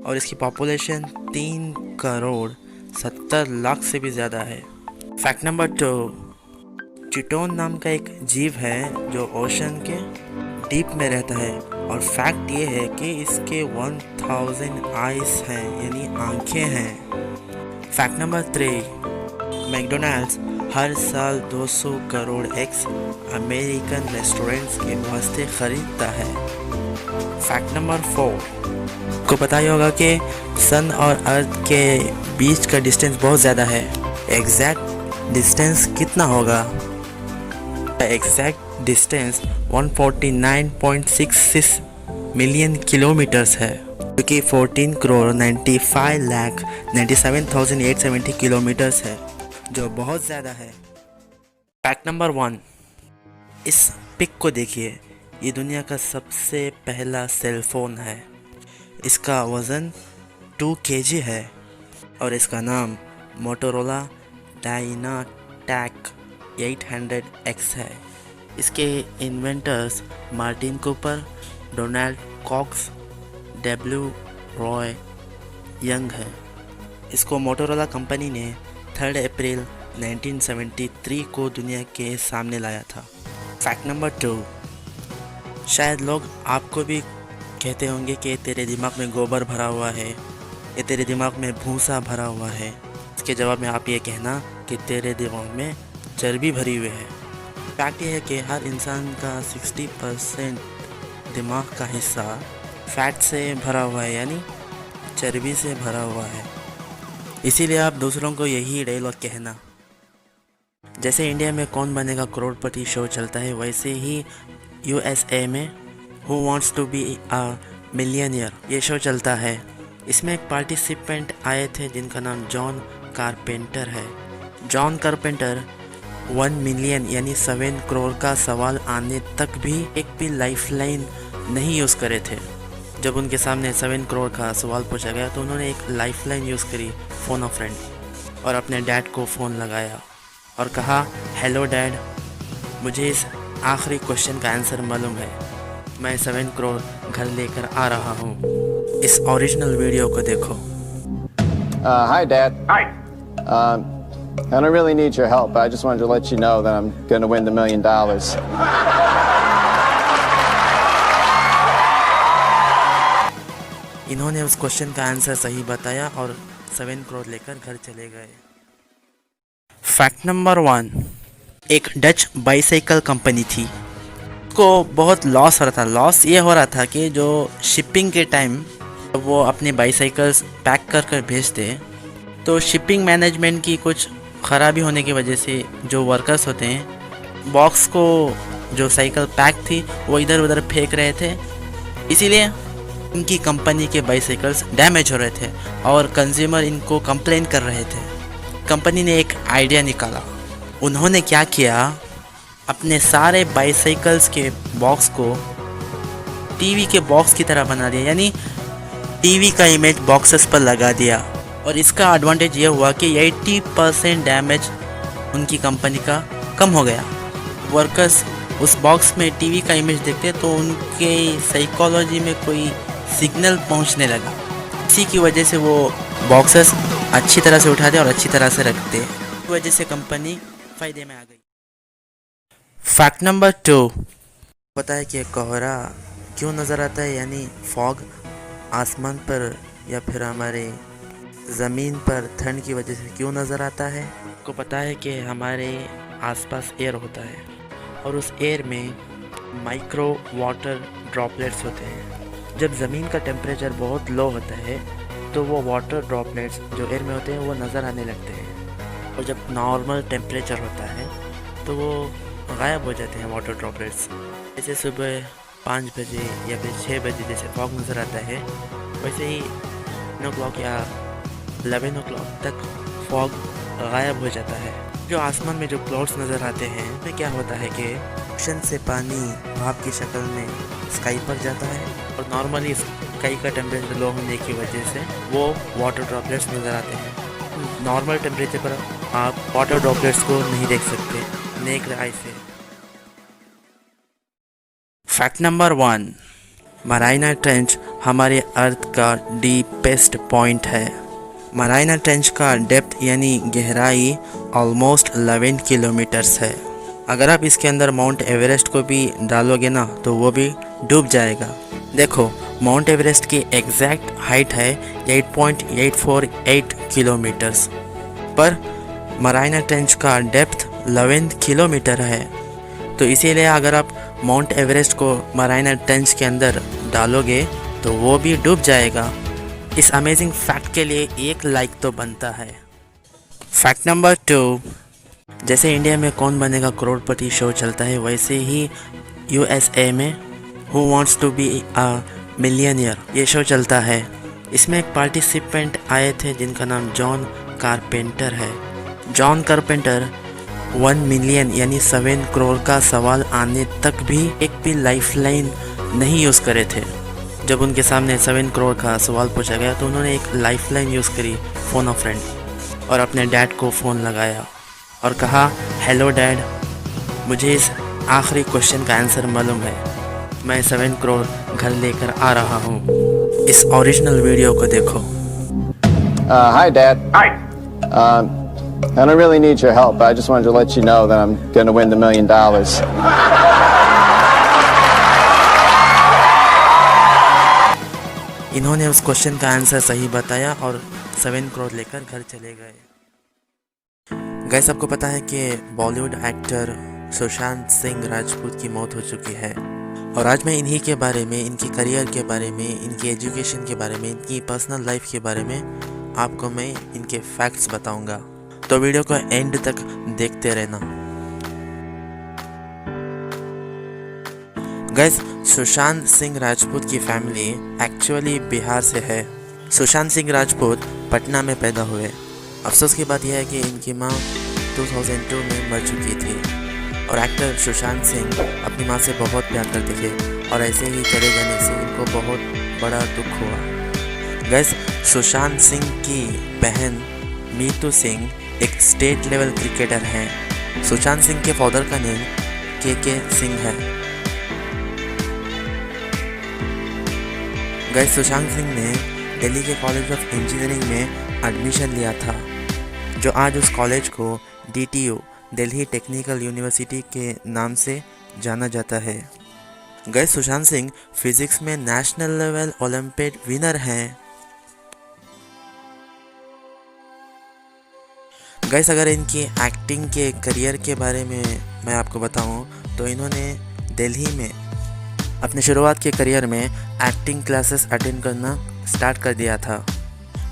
और इसकी पॉपुलेशन 3 करोड़ 70 लाख से भी ज़्यादा है। फैक्ट नंबर 2, चिटोन नाम का एक जीव है जो ओशन के डीप में रहता है और फैक्ट ये है कि इसके 1000 आइज हैं, यानी आंखें हैं। फैक्ट नंबर 3, मैकडोनल्ड्स हर साल 200 करोड़ एग्स अमेरिकन रेस्टोरेंट्स के वास्ते खरीदता है। फैक्ट नंबर 4, को पता ही होगा कि सन और अर्थ के बीच का डिस्टेंस बहुत ज़्यादा है। एग्जैक्ट डिस्टेंस कितना होगा? एग्जैक्ट डिस्टेंस 149.66 मिलियन किलोमीटर्स है, जो कि 14 करोड़ 95 लाख 97,870 किलोमीटर्स है, जो बहुत ज़्यादा है। फैक्ट नंबर 1, इस पिक को देखिए, ये दुनिया का सबसे पहला सेल फोन है। इसका वज़न 2 kg है और इसका नाम मोटोरोला डायनाटैक 800X है। इसके inventors Martin Cooper, Donald Cox, W Roy Young है। इसको मोटोरोला कंपनी ने 3 अप्रैल 1973 को दुनिया के सामने लाया था। फैक्ट नंबर 2, शायद लोग आपको भी कहते होंगे कि तेरे दिमाग में गोबर भरा हुआ है, या तेरे दिमाग में भूसा भरा हुआ है। इसके जवाब में आप ये कहना कि तेरे दिमाग में चर्बी भरी हुई है। फैक्ट ये है कि हर इंसान का 60% दिमाग का हिस्सा फैट से भरा हुआ है, यानी चर्बी से भरा हुआ है। इसीलिए आप दूसरों को यही डायलॉग कहना। जैसे इंडिया में कौन बनेगा करोड़पति शो चलता है, वैसे ही USA में who wants to be a millionaire ये शो चलता है। इसमें एक पार्टिसिपेंट आए थे जिनका नाम जॉन कारपेंटर है। जॉन कारपेंटर 1 मिलियन यानी 7 करोड़ का सवाल आने तक भी एक भी लाइफलाइन नहीं यूज़ करे थे। जब उनके सामने 7 करोड़ का सवाल पूछा गया तो उन्होंने एक लाइफलाइन यूज़ करी, फ़ोन अ फ्रेंड, और अपने डैड को फ़ोन लगाया और कहा, हेलो डैड, मुझे इस आखिरी क्वेश्चन का आंसर मालूम है, मैं 7 करोड़ घर लेकर आ रहा हूँ। इस ओरिजिनल वीडियो को देखो। Hi, Dad. Hi. I don't really need your help. I just wanted to let you know that I'm going to win the $1 million. इन्होंने उस क्वेश्चन का आंसर सही बताया और 7 करोड़ लेकर घर चले गए। फैक्ट नंबर 1, एक डच बाईसाइकिल कंपनी थी, को बहुत लॉस हो रहा था। लॉस ये हो रहा था कि जो शिपिंग के टाइम वो अपने बाईसाइकिल्स पैक कर कर भेजते, तो शिपिंग मैनेजमेंट की कुछ ख़राबी होने की वजह से जो वर्कर्स होते हैं, बॉक्स को जो साइकिल पैक थी वो इधर उधर फेंक रहे थे। इसीलिए इनकी कंपनी के बाईसाइकिल्स डैमेज हो रहे थे और कंज्यूमर इनको कंप्लेन कर रहे थे। कंपनी ने एक आइडिया निकाला। उन्होंने क्या किया, अपने सारे बाईसाइकिल्स के बॉक्स को टीवी के बॉक्स की तरह बना दिया, यानी टीवी का इमेज बॉक्सेस पर लगा दिया। और इसका एडवांटेज ये हुआ कि 80% डैमेज उनकी कंपनी का कम हो गया। वर्कर्स उस बॉक्स में टीवी का इमेज देखते तो उनके साइकोलॉजी में कोई सिग्नल पहुंचने लगा। इसी की वजह से वो बॉक्सेस अच्छी तरह से उठाते और अच्छी तरह से रखते। इस वजह से कंपनी फ़ायदे में आ गई। फैक्ट नंबर 2, पता है कि कोहरा क्यों नज़र आता है, यानी फॉग आसमान पर या फिर हमारे ज़मीन पर ठंड की वजह से क्यों नज़र आता है? आपको पता है कि हमारे आसपास एयर होता है और उस एयर में माइक्रो वाटर ड्रॉपलेट्स होते हैं। जब ज़मीन का टेम्परेचर बहुत लो होता है तो वो वाटर ड्रॉपलेट्स जो एयर में होते हैं वो नज़र आने लगते हैं, और जब नॉर्मल टेम्परेचर होता है तो वो गायब हो जाते हैं वाटर ड्रॉपलेट्स। जैसे सुबह 5 बजे या फिर 6 बजे जैसे फॉग नज़र आता है, वैसे ही 9 o'clock या 11 o'clock तक फॉग गायब हो जाता है। जो आसमान में जो क्लाउड्स नज़र आते हैं उसमें क्या होता है कि ओशन से पानी भाप की शक्ल में स्काई पर जाता है, और नॉर्मली स्काई का टेम्परेचर लो होने की वजह से वो वाटर ड्रॉपलेट्स नज़र आते हैं। नॉर्मल टेम्परेचर पर आप वाटर ड्रॉपलेट्स को नहीं देख सकते नेक आई से। फैक्ट नंबर 1, मराइना ट्रेंच हमारे अर्थ का डीपेस्ट पॉइंट है। मराइना ट्रेंच का डेप्थ यानी गहराई ऑलमोस्ट 11 किलोमीटर्स है। अगर आप इसके अंदर माउंट एवरेस्ट को भी डालोगे ना तो वो भी डूब जाएगा। देखो, माउंट एवरेस्ट की एग्जैक्ट हाइट है 8.848 किलोमीटर्स, पर मराइना ट्रेंच का डेप्थ 11 किलोमीटर है। तो इसीलिए अगर आप माउंट एवरेस्ट को मराइना ट्रेंच के अंदर डालोगे तो वो भी डूब जाएगा। इस अमेजिंग फैक्ट के लिए 1 लाइक तो बनता है। फैक्ट नंबर 2, जैसे इंडिया में कौन बनेगा करोड़पति शो चलता है, वैसे ही USA में who wants to be a millionaire ये शो चलता है। इसमें एक पार्टिसिपेंट आए थे जिनका नाम जॉन कारपेंटर है। जॉन कारपेंटर 1 मिलियन यानी 7 करोड़ का सवाल आने तक भी एक भी लाइफलाइन नहीं यूज़ करे थे। जब उनके सामने 7 करोड़ का सवाल पूछा गया तो उन्होंने एक लाइफलाइन यूज़ करी, फ़ोन अ फ्रेंड, और अपने डैड को फ़ोन लगाया और कहा, हेलो डैड, मुझे इस आखिरी क्वेश्चन का आंसर मालूम है, मैं 7 करोड़ घर लेकर आ रहा हूँ। इस ओरिजिनल वीडियो को देखो। Hi, Dad. Hi. I don't really need your help. I just wanted to let you know that I'm going to win the $1 million. इन्होंने उस क्वेश्चन का आंसर सही बताया और 7 करोड़ लेकर घर चले गए। गाइस, आपको पता है कि बॉलीवुड एक्टर सुशांत सिंह राजपूत की मौत हो चुकी है और आज मैं इन्हीं के बारे में, इनकी करियर के बारे में, इनकी एजुकेशन के बारे में, इनकी पर्सनल लाइफ के बारे में आपको मैं इनके फैक्ट्स बताऊंगा। तो वीडियो को एंड तक देखते रहना। गाइस, सुशांत सिंह राजपूत की फैमिली एक्चुअली बिहार से है। सुशांत सिंह राजपूत पटना में पैदा हुए। अफसोस की बात यह है कि इनकी माँ 2002 में मर चुकी थी और एक्टर सुशांत सिंह अपनी माँ से बहुत प्यार करते थे और ऐसे ही चले जाने से इनको बहुत बड़ा दुख हुआ। गाइस, सुशांत सिंह की बहन मीतू सिंह एक स्टेट लेवल क्रिकेटर हैं। सुशांत सिंह के फादर का नेम के सिंह है। गाइस, सुशांत सिंह ने दिल्ली के कॉलेज ऑफ इंजीनियरिंग में एडमिशन लिया था, जो आज उस कॉलेज को DTU दिल्ली टेक्निकल यूनिवर्सिटी के नाम से जाना जाता है। गाइस, सुशांत सिंह फिजिक्स में नेशनल लेवल ओलंपियाड विनर हैं। गाइस, अगर इनकी एक्टिंग के करियर के बारे में मैं आपको बताऊं तो इन्होंने दिल्ली में अपने शुरुआत के करियर में एक्टिंग क्लासेस अटेंड करना स्टार्ट कर दिया था।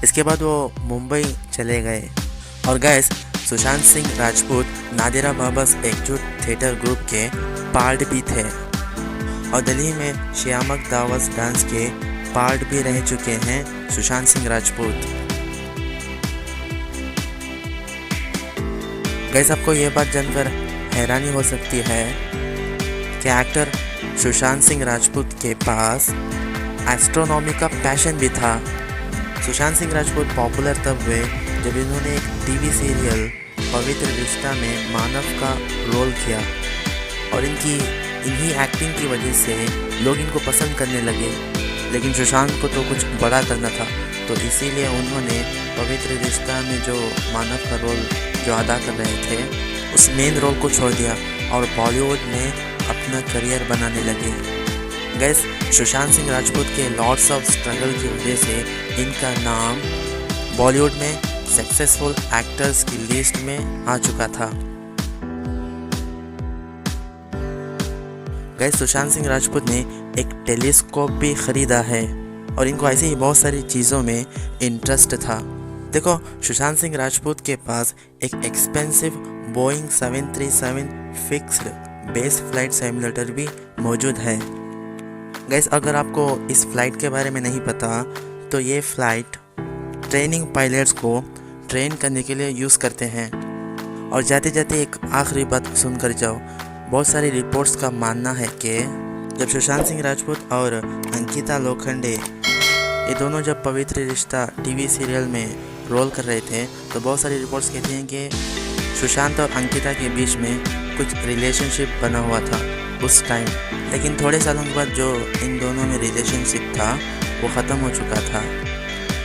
इसके बाद वो मुंबई चले गए। और गाइस, सुशांत सिंह राजपूत नादिरा बाबास एकजुट थिएटर ग्रुप के पार्ट भी थे और दिल्ली में श्यामक दावस डांस के पार्ट भी रह चुके हैं सुशांत सिंह राजपूत। गाइस, आपको ये बात जानकर हैरानी हो सकती है कि एक्टर सुशांत सिंह राजपूत के पास एस्ट्रोनॉमी का पैशन भी था। सुशांत सिंह राजपूत पॉपुलर तब हुए जब इन्होंने एक टीवी सीरियल पवित्र रिश्ता में मानव का रोल किया और इन्हीं एक्टिंग की वजह से लोग इनको पसंद करने लगे। लेकिन सुशांत को तो कुछ बड़ा करना था, तो इसीलिए उन्होंने पवित्र रिश्ता में जो मानव का रोल जो अदा कर रहे थे उस मेन रोल को छोड़ दिया और बॉलीवुड में अपना करियर बनाने लगे। गाइस, सुशांत सिंह राजपूत के लॉट्स ऑफ स्ट्रगल की वजह से इनका नाम बॉलीवुड में सक्सेसफुल एक्टर्स की लिस्ट में आ चुका था। गाइस, सुशांत सिंह राजपूत ने एक टेलीस्कोप भी खरीदा है और इनको ऐसे ही बहुत सारी चीज़ों में इंटरेस्ट था। देखो, सुशांत सिंह राजपूत के पास एक expensive Boeing 737 fixed base flight simulator भी मौजूद है। गाइस, अगर आपको इस फ्लाइट के बारे में नहीं पता तो ये फ्लाइट ट्रेनिंग पायलट्स को ट्रेन करने के लिए यूज़ करते हैं। और जाते जाते एक आखिरी बात सुनकर जाओ। बहुत सारी रिपोर्ट्स का मानना है कि जब सुशांत सिंह राजपूत और अंकिता लोखंडे ये दोनों जब पवित्र रिश्ता टीवी सीरियल में रोल कर रहे थे तो बहुत सारी रिपोर्ट्स कहती हैं कि सुशांत और अंकिता के बीच में कुछ रिलेशनशिप बना हुआ था उस टाइम। लेकिन थोड़े सालों के बाद जो इन दोनों में रिलेशनशिप था वो ख़त्म हो चुका था।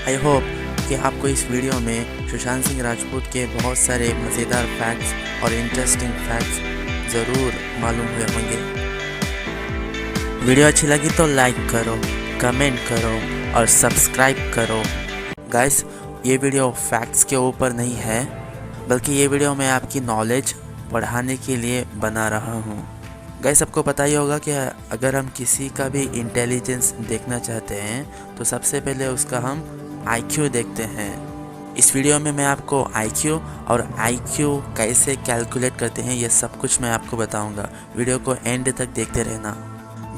आई होप कि आपको इस वीडियो में सुशांत सिंह राजपूत के बहुत सारे मज़ेदार फैक्ट्स और इंटरेस्टिंग फैक्ट्स ज़रूर मालूम हुए होंगे। वीडियो अच्छी लगी तो लाइक करो, कमेंट करो और सब्सक्राइब करो। गाइस, ये वीडियो फैक्ट्स के ऊपर नहीं है, बल्कि ये वीडियो मैं आपकी नॉलेज बढ़ाने के लिए बना रहा हूँ। गाइस, आपको पता ही होगा कि अगर हम किसी का भी इंटेलिजेंस देखना चाहते हैं तो सबसे पहले उसका हम IQ देखते हैं। इस वीडियो में मैं आपको IQ और IQ कैसे कैलकुलेट करते हैं ये सब कुछ मैं आपको बताऊंगा। वीडियो को एंड तक देखते रहना।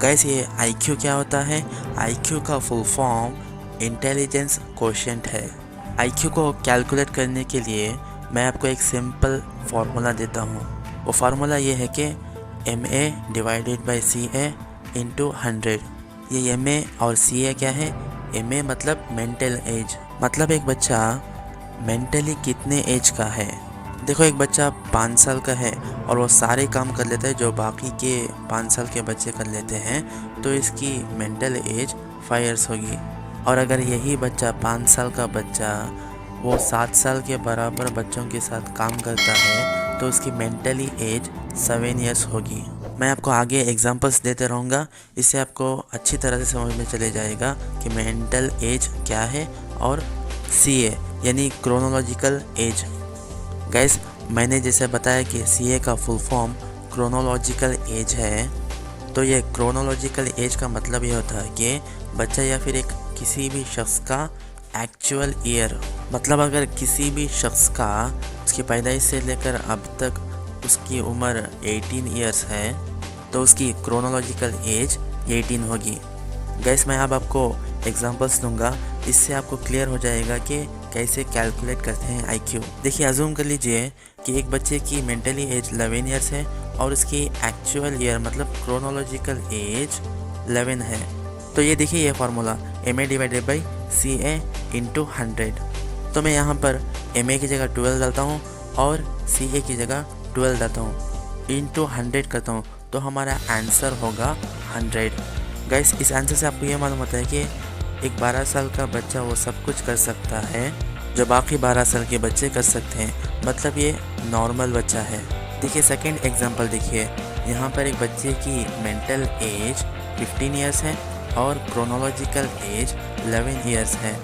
गाइस ये IQ क्या होता है? IQ का फुल फॉर्म इंटेलिजेंस कोशेंट है। IQ को कैलकुलेट करने के लिए मैं आपको एक सिंपल फार्मूला देता हूँ। वो फार्मूला ये है कि MA divided by CA into 100। ये MA और CA क्या है? MA मतलब मेंटल एज, मतलब एक बच्चा मेंटली कितने एज का है। देखो एक बच्चा 5 साल का है और वो सारे काम कर लेता है जो बाकी के 5 साल के बच्चे कर लेते हैं, तो इसकी मेंटल एज 5 इयर्स होगी। और अगर यही बच्चा 5 साल का बच्चा वो 7 साल के बराबर बच्चों के साथ काम करता है तो उसकी मेंटली एज 7 इयर्स होगी। मैं आपको आगे एग्जांपल्स देते रहूँगा, इससे आपको अच्छी तरह से समझ में चले जाएगा कि मेंटल एज क्या है और CA यानी क्रोनोलॉजिकल एज। गाइस मैंने जैसे बताया कि CA का फुल फॉर्म क्रोनोलॉजिकल एज है, तो ये क्रोनोलॉजिकल एज का मतलब ये होता है कि बच्चा या फिर एक किसी भी शख्स का एक्चुअल ईयर, मतलब अगर किसी भी शख्स का उसकी पैदाइश से लेकर अब तक उसकी उम्र 18 ईयर्स है तो उसकी क्रोनोलॉजिकल एज 18 होगी। गाइस मैं अब आपको एग्जांपल्स दूंगा, इससे आपको क्लियर हो जाएगा कि कैसे कैलकुलेट करते हैं IQ। देखिए अज्यूम कर लीजिए कि एक बच्चे की मेंटली एज 11 ईयर्स है और उसकी एक्चुअल ईयर मतलब क्रोनोलॉजिकल एज 11 है। तो ये देखिए ये formula MA divided by CA into 100। तो मैं यहाँ पर MA की जगह 12 डालता हूँ और CA की जगह 12 डालता हूँ, इंटू 100 करता हूँ, तो हमारा आंसर होगा 100। गाइस इस आंसर से आपको ये मालूम होता है कि एक 12 साल का बच्चा वो सब कुछ कर सकता है जो बाकी 12 साल के बच्चे कर सकते हैं, मतलब ये नॉर्मल बच्चा है। देखिए सेकंड एग्जांपल देखिए, यहाँ पर एक बच्चे की मेंटल एज 15 इयर्स है और क्रोनोलॉजिकल एज 11 इयर्स है।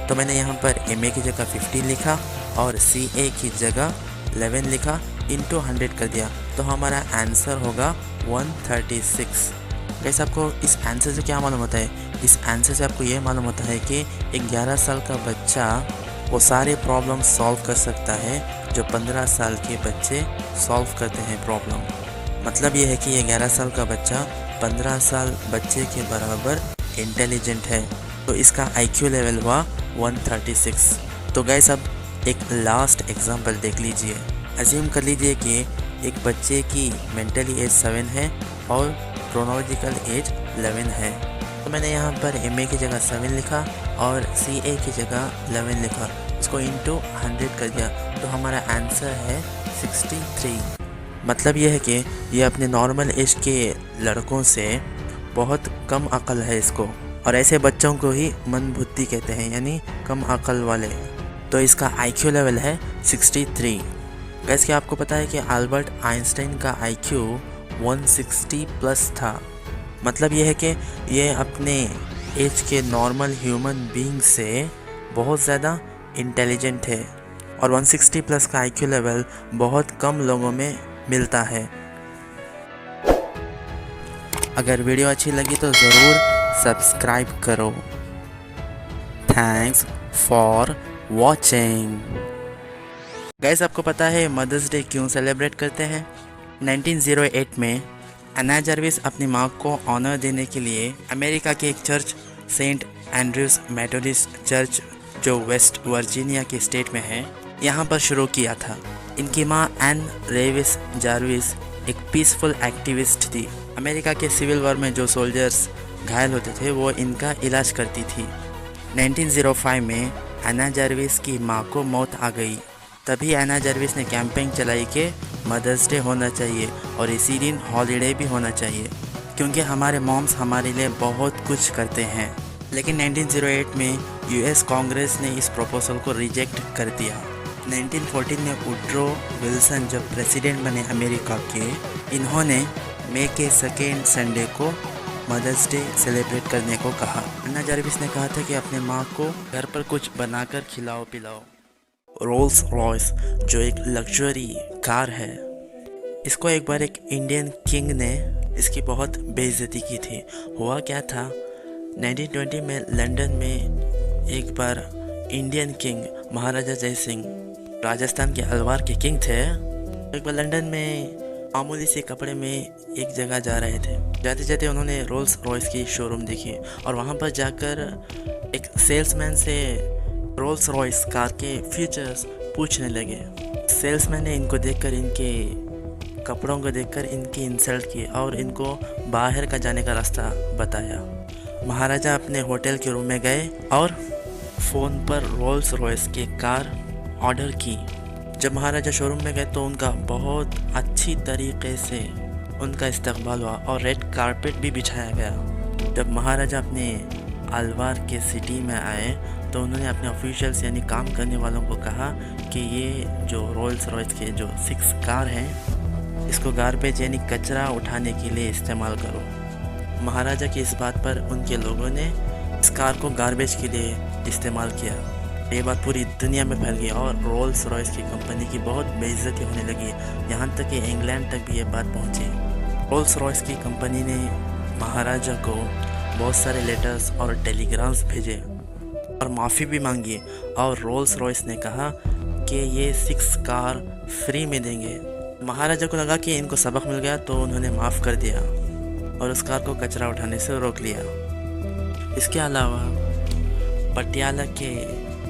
तो मैंने यहाँ पर MA की जगह 15 लिखा और CA की जगह 11 लिखा, इंटू 100 कर दिया, तो हमारा आंसर होगा 136। कैसे आपको इस आंसर से क्या मालूम होता है? इस आंसर से आपको ये मालूम होता है कि एक 11 साल का बच्चा वो सारे प्रॉब्लम सॉल्व कर सकता है जो 15 साल के बच्चे सॉल्व करते हैं प्रॉब्लम। मतलब ये है कि ये 11 साल का बच्चा 15 साल बच्चे के बराबर इंटेलिजेंट है, तो इसका IQ लेवल हुआ 136। तो गाइस अब एक लास्ट एग्जांपल देख लीजिए। अज्यूम कर लीजिए कि एक बच्चे की मेंटली एज 7 है और क्रोनोलॉजिकल एज 11 है। तो मैंने यहाँ पर MA की जगह 7 लिखा और CA की जगह 11 लिखा, उसको इंटू 100 कर दिया, तो हमारा आंसर है 63। मतलब ये है कि ये अपने नॉर्मल एज के लड़कों से बहुत कम अकल है इसको, और ऐसे बच्चों को ही मंदबुद्धि कहते हैं यानी कम अकल वाले। तो इसका IQ लेवल है 63। गाइस क्या आपको पता है कि अल्बर्ट आइंस्टाइन का IQ 160 प्लस था। मतलब ये है कि ये अपने एज के नॉर्मल ह्यूमन बीइंग से बहुत ज़्यादा इंटेलिजेंट है, और 160 प्लस का IQ लेवल बहुत कम लोगों में मिलता है। अगर वीडियो अच्छी लगी तो ज़रूर सब्सक्राइब करो। Thanks for watching. गाइस आपको पता है मदर्स डे क्यों सेलिब्रेट करते हैं? 1908 में एना जर्विस अपनी माँ को ऑनर देने के लिए अमेरिका के एक church saint Andrews Methodist church जो वेस्ट वर्जीनिया के स्टेट में है, यहाँ पर शुरू किया था। इनकी माँ एन रेविस जर्विस एक पीसफुल एक्टिविस्ट थी। अमेरिका के सिविल वॉर में जो सोल्जर्स घायल होते थे वो इनका इलाज करती थी। 1905 में एना जर्विस की माँ को मौत आ गई। तभी एना जर्विस ने कैंपेन चलाई कि मदर्स डे होना चाहिए और इसी दिन हॉलीडे भी होना चाहिए, क्योंकि हमारे मॉम्स हमारे लिए बहुत कुछ करते हैं। लेकिन 1908 में US कांग्रेस ने इस प्रपोजल को रिजेक्ट कर दिया। 1914 में वुड्रो विल्सन जब प्रेसिडेंट बने अमेरिका के, इन्होंने मई के सेकेंड संडे को मदर्स डे सेलिब्रेट करने को कहा। एना जर्विस ने कहा था कि अपने माँ को घर पर कुछ बनाकर खिलाओ पिलाओ। रोल्स रॉयस जो एक लग्जरी कार है, इसको एक बार एक इंडियन किंग ने इसकी बहुत बेइज्जती की थी। हुआ क्या था, 1920 में लंदन में एक बार इंडियन किंग महाराजा जय सिंह, राजस्थान के अलवार के किंग थे, एक बार लंदन में मामूली से कपड़े में एक जगह जा रहे थे। जाते जाते उन्होंने रोल्स रॉयस की शोरूम देखी और वहाँ पर जाकर एक सेल्समैन से रोल्स रॉयस कार के फीचर्स पूछने लगे। सेल्समैन ने इनको देखकर, इनके कपड़ों को देखकर इनकी इंसल्ट की और इनको बाहर का जाने का रास्ता बताया। महाराजा अपने होटल के रूम में गए और फ़ोन पर रोल्स रॉयस की कार ऑर्डर की। जब महाराजा शोरूम में गए तो उनका बहुत अच्छी तरीके से उनका इस्तकबाल हुआ और रेड कारपेट भी बिछाया गया। जब महाराजा अपने अलवार के सिटी में आए तो उन्होंने अपने ऑफिशियल्स यानी काम करने वालों को कहा कि ये जो रोल्स रॉयस के जो 6 कार हैं, इसको गार्बेज यानी कचरा उठाने के लिए इस्तेमाल करो। महाराजा की इस बात पर उनके लोगों ने इस कार को गार्बेज के लिए इस्तेमाल किया। ये बात पूरी दुनिया में फैल गई और रोल्स रॉयस की कंपनी की बहुत बेइज्जती होने लगी। यहाँ तक कि इंग्लैंड तक भी ये बात पहुँची। रोल्स रॉयस की कंपनी ने महाराजा को बहुत सारे लेटर्स और टेलीग्राम्स भेजे और माफ़ी भी मांगी और रोल्स रॉयस ने कहा कि ये 6 कार फ्री में देंगे। महाराजा को लगा कि इनको सबक मिल गया तो उन्होंने माफ़ कर दिया और उस कार को कचरा उठाने से रोक लिया। इसके अलावा पटियाला के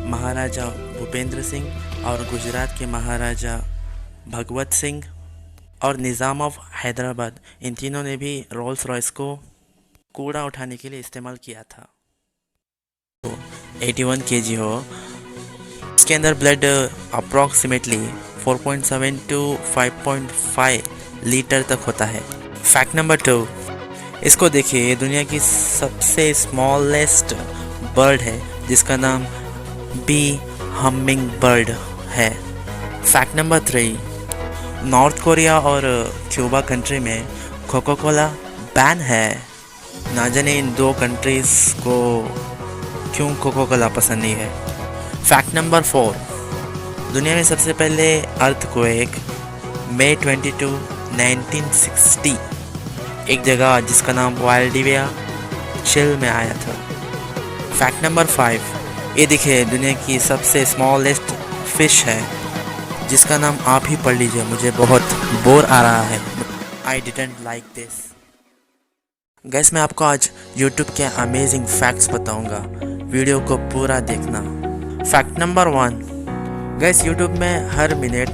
महाराजा भूपेंद्र सिंह और गुजरात के महाराजा भगवत सिंह और निज़ाम ऑफ हैदराबाद, इन तीनों ने भी रोल्स रॉयस को कूड़ा उठाने के लिए इस्तेमाल किया था। तो 81 kg हो, इसके अंदर ब्लड अप्रॉक्सीमेटली 4.7 to 5.5 लीटर तक होता है। फैक्ट नंबर 2, इसको देखिए, ये दुनिया की सबसे स्मॉलेस्ट बर्ड है जिसका नाम बी हमिंग बर्ड है। फैक्ट नंबर 3, नॉर्थ कोरिया और क्यूबा कंट्री में कोका कोला बैन है। ना जाने इन 2 कंट्रीज़ को क्यों कोका कोला पसंद नहीं है। फैक्ट नंबर 4, दुनिया में सबसे पहले अर्थक्वेक मई 22, 1960 एक जगह जिसका नाम वाल्डिविया चिल में आया था। फैक्ट नंबर 5, ये देखिए, दुनिया की सबसे स्मॉलेस्ट फिश है जिसका नाम आप ही पढ़ लीजिए, मुझे बहुत बोर आ रहा है। I didn't like this. Gas, मैं आपको आज YouTube के अमेजिंग फैक्ट्स बताऊंगा, वीडियो को पूरा देखना। फैक्ट नंबर 1, गैस YouTube में हर मिनट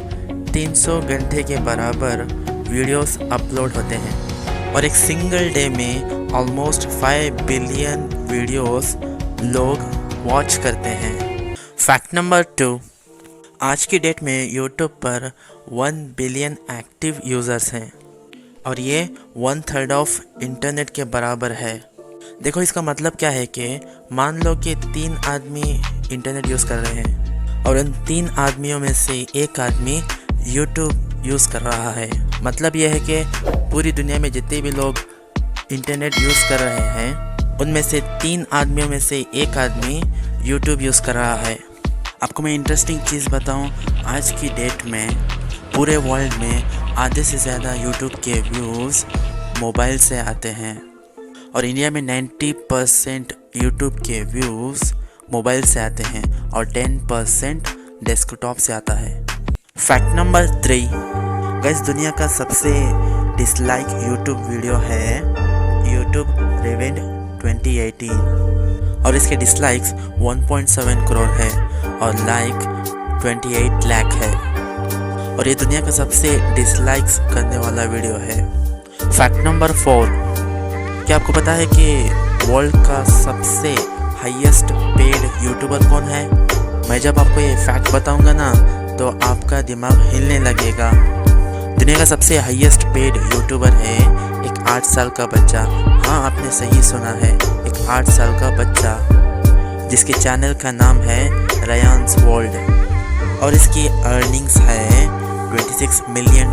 300 घंटे के बराबर वीडियोस अपलोड होते हैं और एक सिंगल डे में ऑलमोस्ट 5 बिलियन वीडियोस लोग वॉच करते हैं। फैक्ट नंबर 2, आज की डेट में YouTube पर 1 बिलियन एक्टिव यूज़र्स हैं और ये 1/3 ऑफ इंटरनेट के बराबर है। देखो, इसका मतलब क्या है कि मान लो कि 3 आदमी इंटरनेट यूज़ कर रहे हैं और उन 3 आदमियों में से एक आदमी YouTube यूज़ कर रहा है। मतलब यह है कि पूरी दुनिया में जितने भी लोग इंटरनेट यूज़ कर रहे हैं उनमें से 3 आदमियों में से एक आदमी YouTube यूज़ कर रहा है। आपको मैं इंटरेस्टिंग चीज़ बताऊं, आज की डेट में पूरे वर्ल्ड में आधे से ज़्यादा YouTube के व्यूज़ मोबाइल से आते हैं और इंडिया में 90% YouTube के व्यूज़ मोबाइल से आते हैं और 10% डेस्कटॉप से आता है। फैक्ट नंबर 3, गाइस, दुनिया का सबसे डिसलाइक YouTube वीडियो है YouTube रिवेंड 2018 और इसके डिसलाइक्स 1.7 करोड़ है और लाइक 28 लाख है और ये दुनिया का सबसे डिसलाइक्स करने वाला वीडियो है। फैक्ट नंबर 4, क्या आपको पता है कि वर्ल्ड का सबसे हाईएस्ट पेड यूट्यूबर कौन है? मैं जब आपको ये फैक्ट बताऊंगा ना तो आपका दिमाग हिलने लगेगा। दुनिया का सबसे हाईएस्ट पेड यूट्यूबर है एक 8 साल का बच्चा। हाँ, आपने सही सुना है, एक 8 साल का बच्चा जिसके चैनल का नाम है रयांस वर्ल्ड और इसकी अर्निंग्स है $26 मिलियन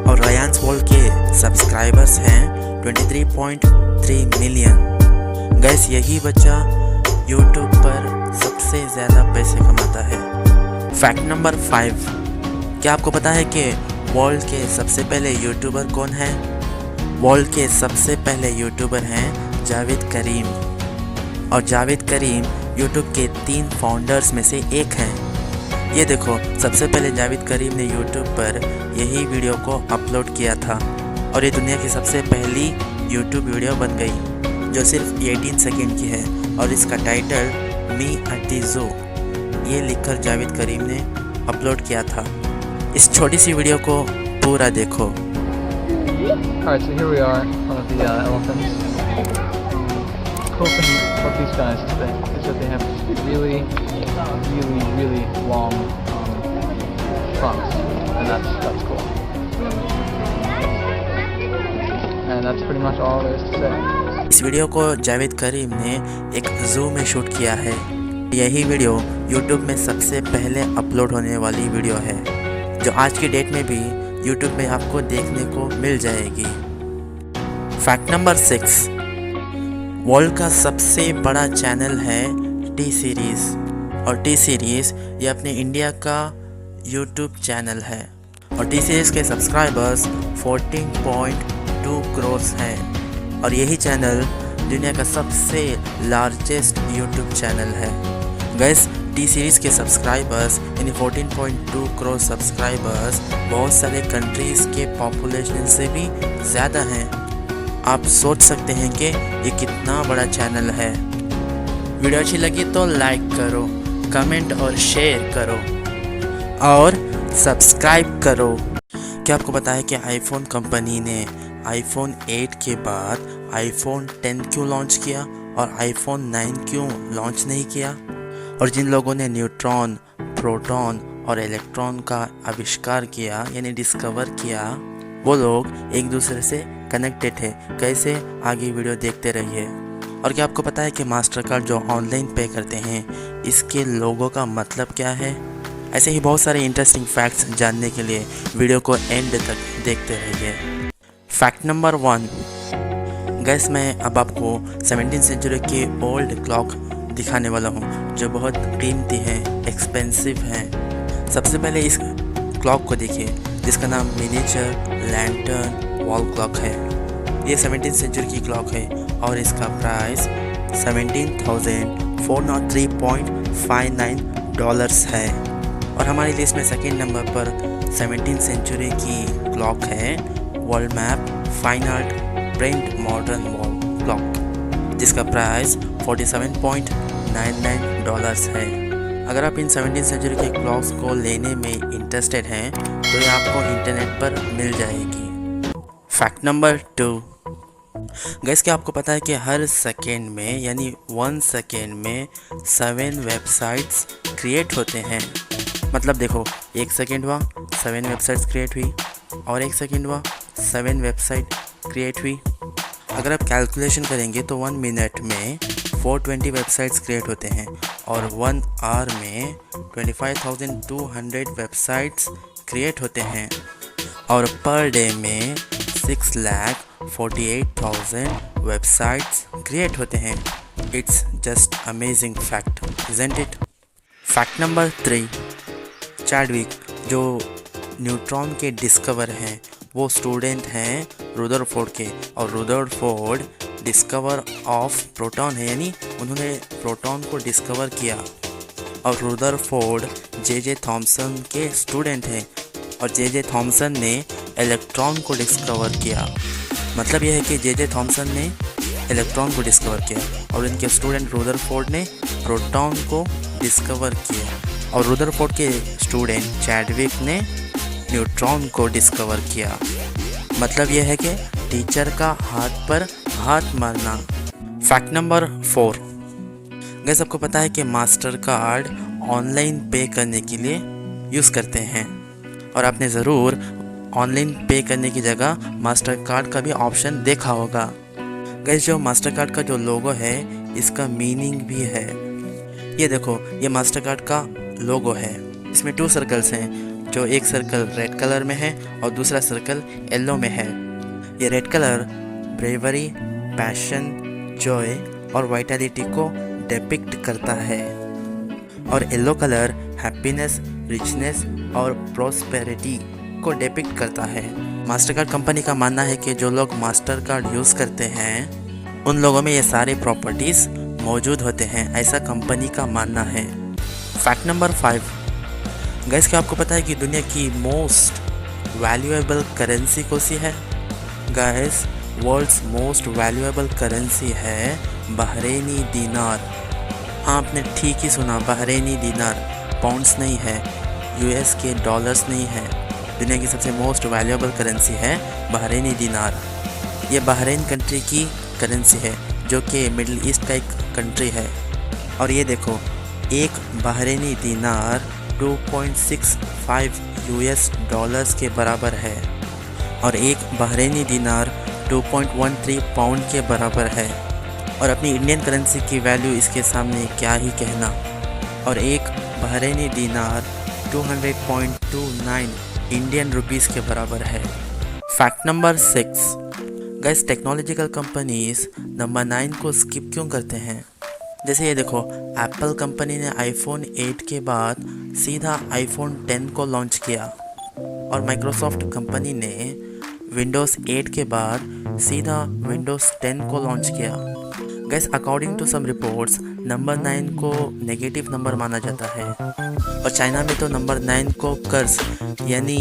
और रयांस वर्ल्ड के सब्सक्राइबर्स हैं 23.3 मिलियन। गैस, यही बच्चा यूट्यूब पर सबसे ज़्यादा पैसे कमाता है। फैक्ट नंबर 5, क्या आपको पता है कि वर्ल्ड के सबसे पहले यूट्यूबर कौन है? वर्ल्ड के सबसे पहले यूट्यूबर हैं जावेद करीम और जावेद करीम यूट्यूब के 3 फाउंडर्स में से एक हैं। ये देखो, सबसे पहले जावेद करीम ने यूट्यूब पर यही वीडियो को अपलोड किया था और ये दुनिया की सबसे पहली यूट्यूब वीडियो बन गई जो सिर्फ 18 सेकंड की है और इसका title me at the zoo ये लिखकर जावेद करीम ने अपलोड किया था। इस छोटी सी वीडियो को पूरा देखो। Alright, so here we are, one of the elephants. Cool thing about these guys is that they have really, really, really long trunks, and that's cool. And that's pretty much all there is to say. इस video को जावेद करीम ने एक zoo में shoot किया है। यही video YouTube में सबसे पहले अपलोड होने वाली वीडियो है जो आज की डेट में भी YouTube में आपको देखने को मिल जाएगी। फैक्ट नंबर 6, वर्ल्ड का सबसे बड़ा चैनल है टी सीरीज़ और टी सीरीज़ ये अपने इंडिया का YouTube चैनल है और टी सीरीज़ के सब्सक्राइबर्स 14.2 करोड़ हैं और यही चैनल दुनिया का सबसे लार्जेस्ट YouTube चैनल है। गाइस, टी सीरीज़ के सब्सक्राइबर्स यानी 14.2 करोड़ सब्सक्राइबर्स बहुत सारे कंट्रीज़ के पॉपुलेशन से भी ज़्यादा हैं। आप सोच सकते हैं कि ये कितना बड़ा चैनल है। वीडियो अच्छी लगी तो लाइक करो, कमेंट और शेयर करो और सब्सक्राइब करो। क्या आपको पता है कि आईफोन कंपनी ने आईफोन 8 के बाद आईफोन 10 क्यों लॉन्च किया और आईफोन 9 क्यों लॉन्च नहीं किया? और जिन लोगों ने न्यूट्रॉन, प्रोटॉन और इलेक्ट्रॉन का आविष्कार किया यानी डिस्कवर किया वो लोग एक दूसरे से कनेक्टेड थे। कैसे? आगे वीडियो देखते रहिए। और क्या आपको पता है कि मास्टर कार्ड जो ऑनलाइन पे करते हैं इसके लोगों का मतलब क्या है? ऐसे ही बहुत सारे इंटरेस्टिंग फैक्ट्स जानने के लिए वीडियो को एंड तक देखते रहिए। फैक्ट नंबर 1, गैस मैं अब आपको 17वीं सेंचुरी की ओल्ड क्लॉक दिखाने वाला हूँ जो बहुत कीमती है, एक्सपेंसिव है। सबसे पहले इस क्लॉक को देखिए जिसका नाम मिनिएचर लैंटर्न वॉल क्लॉक है। ये 17वीं सेंचुरी की क्लॉक है और इसका प्राइस $17,403.59 है। और हमारी लिस्ट में सेकंड नंबर पर 17वीं सेंचुरी की क्लॉक है world map fine art print modern wall clock जिसका प्राइस $47.99 है। अगर आप इन 17वीं सेंचुरी के क्लॉक्स को लेने में इंटरेस्टेड हैं तो ये आपको इंटरनेट पर मिल जाएगी। फैक्ट नंबर 2, गैस क्या आपको पता है कि हर सेकेंड में यानी 1 सेकेंड में 7 वेबसाइट्स क्रिएट होते हैं। मतलब देखो, 1 सेकेंड हुआ 7 वेबसाइट्स क्रिएट हुई और 1 सेकेंड हुआ 7 वेबसाइट क्रिएट हुई। अगर आप कैलकुलेशन करेंगे तो 1 मिनट में 420 वेबसाइट्स क्रिएट होते हैं और 1 आवर में 25,200 वेबसाइट्स क्रिएट होते हैं और पर डे में 6,48,000 वेबसाइट्स क्रिएट होते हैं। It's just amazing fact, isn't it? Fact number 3, Chadwick जो न्यूट्रॉन के डिस्कवर हैं वो स्टूडेंट हैं रुदरफोर्ड के और रुदरफोर्ड डिस्कवर ऑफ प्रोटॉन है यानी उन्होंने प्रोटॉन को डिस्कवर किया और रुदरफोर्ड जे थॉमसन के स्टूडेंट हैं और जे थॉमसन ने इलेक्ट्रॉन को डिस्कवर किया। मतलब यह है कि जे थॉमसन ने इलेक्ट्रॉन को डिस्कवर किया और उनके स्टूडेंट रुदरफोर्ड ने प्रोटॉन को डिस्कवर किया और रुदरफोर्ड के स्टूडेंट चैडविक ने न्यूट्रॉन को डिस्कवर किया। मतलब यह है कि टीचर का हाथ पर हाथ मारना। फैक्ट नंबर 4, गैस आपको पता है कि मास्टर कार्ड ऑनलाइन पे करने के लिए यूज़ करते हैं और आपने ज़रूर ऑनलाइन पे करने की जगह मास्टर कार्ड का भी ऑप्शन देखा होगा। गैस जो मास्टर कार्ड का जो लोगो है इसका मीनिंग भी है। ये देखो, ये मास्टर कार्ड का लोगो है। इसमें 2 सर्कल्स हैं जो एक सर्कल रेड कलर में है और दूसरा सर्कल येलो में है। ये red colour bravery, passion, Joy और वाइटलिटी को डिपिक्ट करता है और येलो कलर हैप्पीनेस, रिचनेस और प्रॉस्पेरिटी को डिपिक्ट करता है। मास्टर कार्ड कंपनी का मानना है कि जो लोग मास्टर कार्ड यूज़ करते हैं उन लोगों में ये सारे प्रॉपर्टीज़ मौजूद होते हैं, ऐसा कंपनी का मानना है। फैक्ट नंबर 5, गैस क्या आपको पता है कि दुनिया की मोस्ट वैल्यूएबल करेंसी कौन सी है? Guess world's most valuable currency है बहरेनी दीनार। हाँ, आपने ठीक ही सुना, बहरेनी दीनार। पाउंड्स नहीं है, यूएस के डॉलर्स नहीं है। दुनिया की सबसे मोस्ट वैल्यूएबल करेंसी है बहरेनी दीनार। ये बहरीन कंट्री की करेंसी है जो कि मिडिल ईस्ट का एक कंट्री है। और ये देखो, एक बहरेनी दीनार 2.65 यूएस डॉलर्स के बराबर है और एक बहरेनी दीनार 2.13 पाउंड के बराबर है। और अपनी इंडियन करेंसी की वैल्यू इसके सामने क्या ही कहना। और एक बहरेनी दीनार 200.29 इंडियन रुपीस के बराबर है। Fact number 6, gas technological companies number 9 को स्किप क्यों करते हैं? जैसे ये देखो, एप्पल कंपनी ने आईफोन 8 के बाद सीधा आईफोन 10 को लॉन्च किया और माइक्रोसॉफ्ट कंपनी ने विंडोज़ 8 के बाद सीधा विंडोज़ 10 को लॉन्च किया। Guess according to some reports number 9 को नेगेटिव नंबर माना जाता है और चाइना में तो नंबर 9 को कर्ज यानी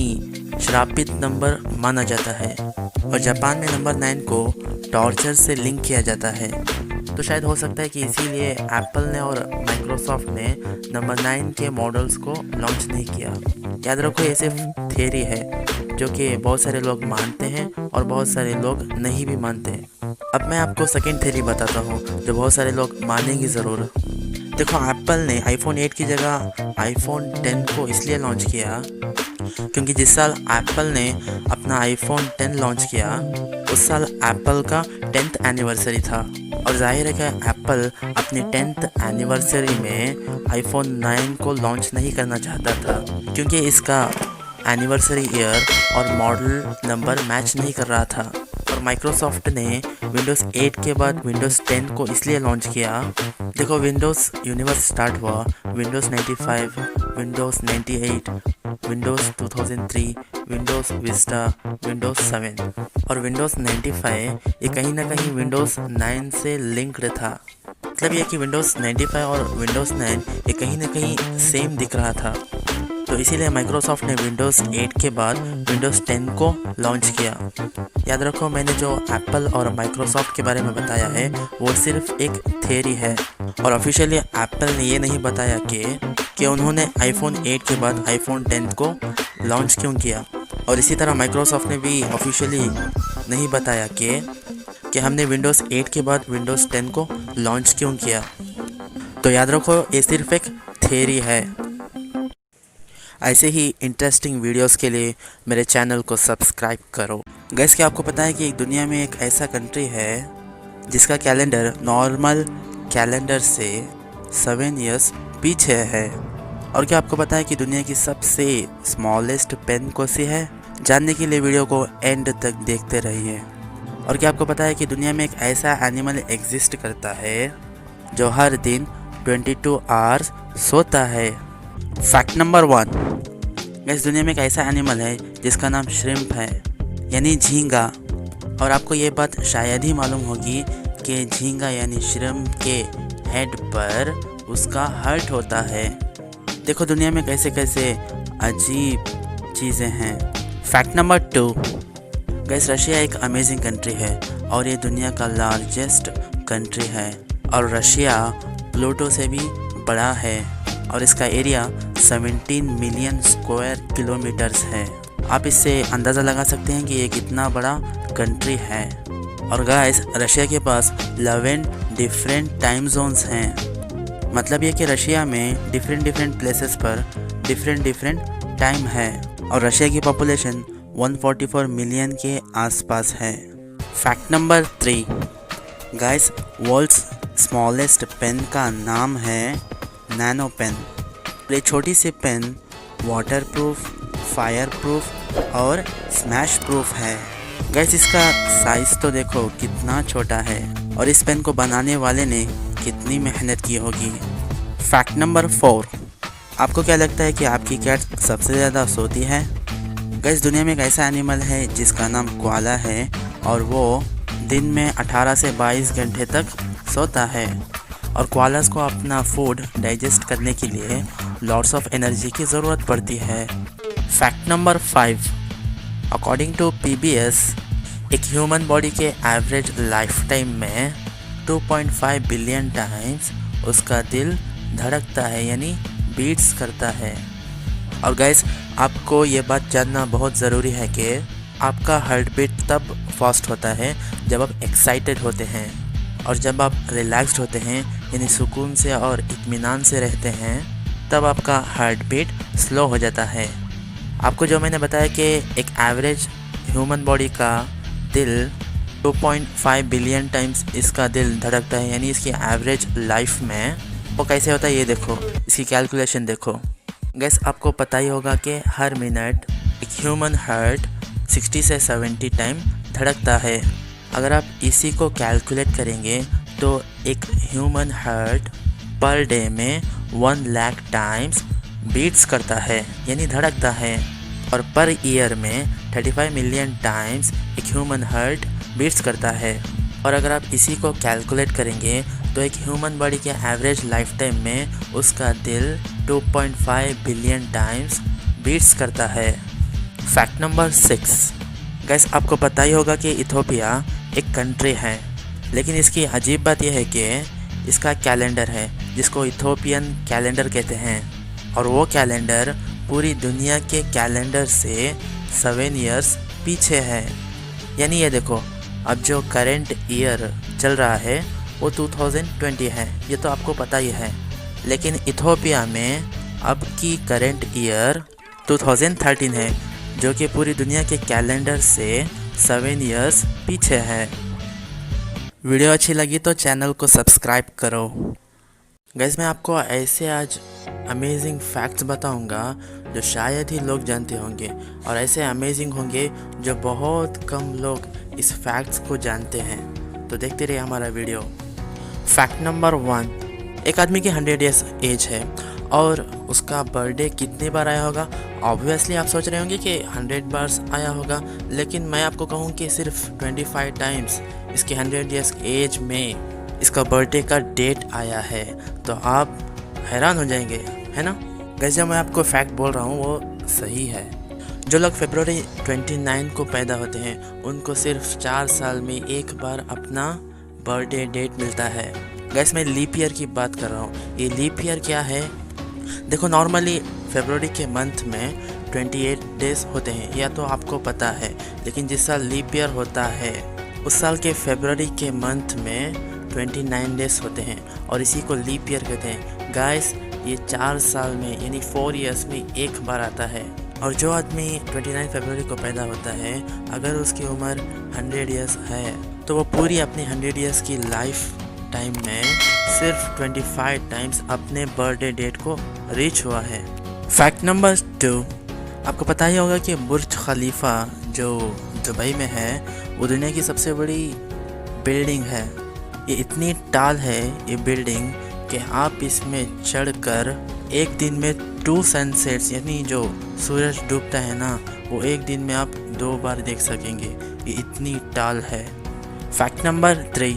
श्रापित नंबर माना जाता है और जापान में नंबर 9 को टॉर्चर से लिंक किया जाता है। तो शायद हो सकता है कि इसीलिए एप्पल ने और माइक्रोसॉफ्ट ने नंबर 9 के मॉडल्स को लॉन्च नहीं किया। याद रखो, ये सिर्फ थियरी है जो कि बहुत सारे लोग मानते हैं और बहुत सारे लोग नहीं भी मानते। अब मैं आपको सेकेंड थियरी बताता हूँ जो बहुत सारे लोग मानेंगे ज़रूर। देखो, एप्पल ने आईफोन 8 की जगह आईफोन 10 को इसलिए लॉन्च किया क्योंकि जिस साल एप्पल ने अपना आईफोन 10 लॉन्च किया उस साल एप्पल का 10th एनिवर्सरी था और जाहिर है कि एप्पल अपनी 10th एनिवर्सरी में आईफोन 9 को लॉन्च नहीं करना चाहता था क्योंकि इसका एनिवर्सरी ईयर और मॉडल नंबर मैच नहीं कर रहा था। और माइक्रोसॉफ्ट ने विंडोज़ 8 के बाद विंडोज़ 10 को इसलिए लॉन्च किया। देखो, विंडोज़ यूनिवर्स स्टार्ट हुआ Windows 95, Windows 98, Windows 2003, Windows Vista, Windows 7 और विंडोज़ 95 ये कहीं ना कहीं विंडोज़ 9 से लिंक्ड था। मतलब ये कि विंडोज़ 95 और विंडोज़ 9 ये कहीं ना कहीं सेम दिख रहा था। तो इसीलिए माइक्रोसॉफ्ट ने विंडोज़ 8 के बाद विंडोज़ 10 को लॉन्च किया। याद रखो, मैंने जो एप्पल और माइक्रोसॉफ्ट के बारे में बताया है वो सिर्फ एक थियरी है और ऑफिशियली एप्पल ने ये नहीं बताया कि उन्होंने आईफोन 8 के बाद आईफोन 10 को लॉन्च क्यों किया। और इसी तरह माइक्रोसॉफ्ट ने भी ऑफिशियली नहीं बताया कि हमने विंडोज़ 8 के बाद विंडोज़ 10 को लॉन्च क्यों किया। तो याद रखो, ये सिर्फ एक थियरी है। ऐसे ही इंटरेस्टिंग वीडियोस के लिए मेरे चैनल को सब्सक्राइब करो। गैस क्या आपको पता है कि दुनिया में एक ऐसा कंट्री है जिसका कैलेंडर नॉर्मल कैलेंडर से 7 इयर्स पीछे है? और क्या आपको पता है कि दुनिया की सबसे स्मॉलेस्ट पेन कौन सी है? जानने के लिए वीडियो को एंड तक देखते रहिए। और क्या आपको पता है कि दुनिया में एक ऐसा एनिमल एग्जिस्ट करता है जो हर दिन 22 आवर्स सोता है? फैक्ट नंबर 1, इस दुनिया में एक ऐसा एनिमल है जिसका नाम श्रिम्प है यानी झींगा। और आपको ये बात शायद ही मालूम होगी कि झींगा यानी श्रिम्प के हेड पर उसका हर्ट होता है। देखो, दुनिया में कैसे कैसे अजीब चीज़ें हैं। फैक्ट नंबर 2, गैस रशिया एक अमेजिंग कंट्री है और ये दुनिया का लार्जेस्ट कंट्री है और रशिया प्लूटो से भी बड़ा है और इसका एरिया 17 मिलियन स्क्वायर किलोमीटर्स है। आप इससे अंदाज़ा लगा सकते हैं कि ये कितना बड़ा कंट्री है। और गाइस, रशिया के पास 11 डिफरेंट टाइम जोन्स हैं। मतलब ये कि रशिया में डिफरेंट प्लेसेस पर डिफरेंट टाइम है और रशिया की पॉपुलेशन 144 मिलियन के आसपास है। Fact number 3, guys world's smallest pen का नाम है नैनो पेन। ये छोटी सी pen waterproof, fireproof और स्मैश प्रूफ है। गैस इसका साइज़ तो देखो कितना छोटा है और इस पेन को बनाने वाले ने कितनी मेहनत की होगी। फैक्ट नंबर 4, आपको क्या लगता है कि आपकी कैट सबसे ज़्यादा सोती है? गैस दुनिया में एक ऐसा एनिमल है जिसका नाम कोआला है और वो दिन में 18 से 22 घंटे तक सोता है। और कोआलास को अपना फूड डाइजेस्ट करने के लिए लॉट्स ऑफ एनर्जी की ज़रूरत पड़ती है। Fact number 5, according to PBS, एक ह्यूमन बॉडी के एवरेज लाइफ टाइम में 2.5 बिलियन टाइम्स उसका दिल धड़कता है, यानी बीट्स करता है। और गाइस, आपको ये बात जानना बहुत ज़रूरी है कि आपका हार्ट बीट तब फास्ट होता है जब आप एक्साइटेड होते हैं, और जब आप रिलैक्स्ड होते हैं यानी सुकून से और इत्मीनान से रहते हैं, तब आपका हार्ट बीट स्लो हो जाता है। आपको जो मैंने बताया कि एक एवरेज ह्यूमन बॉडी का दिल 2.5 बिलियन टाइम्स इसका दिल धड़कता है, यानी इसकी एवरेज लाइफ में वो कैसे होता है ये देखो, इसकी कैलकुलेशन देखो। गैस, आपको पता ही होगा कि हर मिनट एक ह्यूमन हार्ट 60 से 70 टाइम धड़कता है। अगर आप इसी को कैलकुलेट करेंगे तो एक ह्यूमन हार्ट पर डे में 1 लाख टाइम्स बीट्स करता है, यानी धड़कता है, और पर ईयर में 35 मिलियन टाइम्स एक ह्यूमन हार्ट बीट्स करता है। और अगर आप इसी को कैलकुलेट करेंगे तो एक ह्यूमन बॉडी के एवरेज लाइफ टाइम में उसका दिल 2.5 बिलियन टाइम्स बीट्स करता है। फैक्ट नंबर 6, गैस, आपको पता ही होगा कि इथोपिया एक कंट्री है, लेकिन इसकी अजीब बात यह है कि इसका कैलेंडर है जिसको इथोपियन कैलेंडर कहते हैं, और वो कैलेंडर पूरी दुनिया के कैलेंडर से 7 इयर्स पीछे है। यानी ये देखो, अब जो करंट ईयर चल रहा है वो 2020 है, ये तो आपको पता ही है, लेकिन इथोपिया में अब की करंट ईयर 2013 है, जो कि पूरी दुनिया के कैलेंडर से 7 इयर्स पीछे है। वीडियो अच्छी लगी तो चैनल को सब्सक्राइब करो। गाइस, मैं आपको ऐसे आज अमेजिंग फैक्ट्स बताऊंगा जो शायद ही लोग जानते होंगे, और ऐसे अमेजिंग होंगे जो बहुत कम लोग इस फैक्ट्स को जानते हैं। तो देखते रहिए हमारा वीडियो। फैक्ट नंबर 1, एक आदमी की 100 ईयर्स एज है और उसका बर्थडे कितनी बार आया होगा। ऑब्वियसली आप सोच रहे होंगे कि 100 बार आया होगा, लेकिन मैं आपको कहूँ कि सिर्फ 25 टाइम्स इसके 100 ईयर्स एज में इसका बर्थडे का डेट आया है। तो आप हैरान हो जाएंगे, है ना। गाइस, जब मैं आपको फैक्ट बोल रहा हूँ वो सही है। जो लोग फरवरी 29 को पैदा होते हैं उनको सिर्फ 4 साल में एक बार अपना बर्थडे डेट मिलता है। गाइस, मैं लीप ईयर की बात कर रहा हूँ। ये लीप ईयर क्या है? देखो, नॉर्मली फरवरी के मंथ में 28 डेज होते हैं, या तो आपको पता है, लेकिन जिस साल लीप ईयर होता है उस साल के फरवरी के मंथ में 29 डेज होते हैं, और इसी को लीप ईयर कहते हैं। गाइस, ये 4 साल में यानी 4 इयर्स में एक बार आता है। और जो आदमी 29 फरवरी को पैदा होता है, अगर उसकी उम्र 100 इयर्स है तो वो पूरी अपनी 100 इयर्स की लाइफ टाइम में सिर्फ 25 टाइम्स अपने बर्थडे डेट को रीच हुआ है। फैक्ट नंबर 2, आपको पता ही होगा कि बुर्ज खलीफा जो दुबई में है वो दुनिया की सबसे बड़ी बिल्डिंग है। ये इतनी टाल है ये बिल्डिंग कि आप इसमें चढ़कर एक दिन में 2 सनसेट्स यानी जो सूरज डूबता है ना, वो एक दिन में आप 2 बार देख सकेंगे। ये इतनी टाल है। फैक्ट नंबर 3,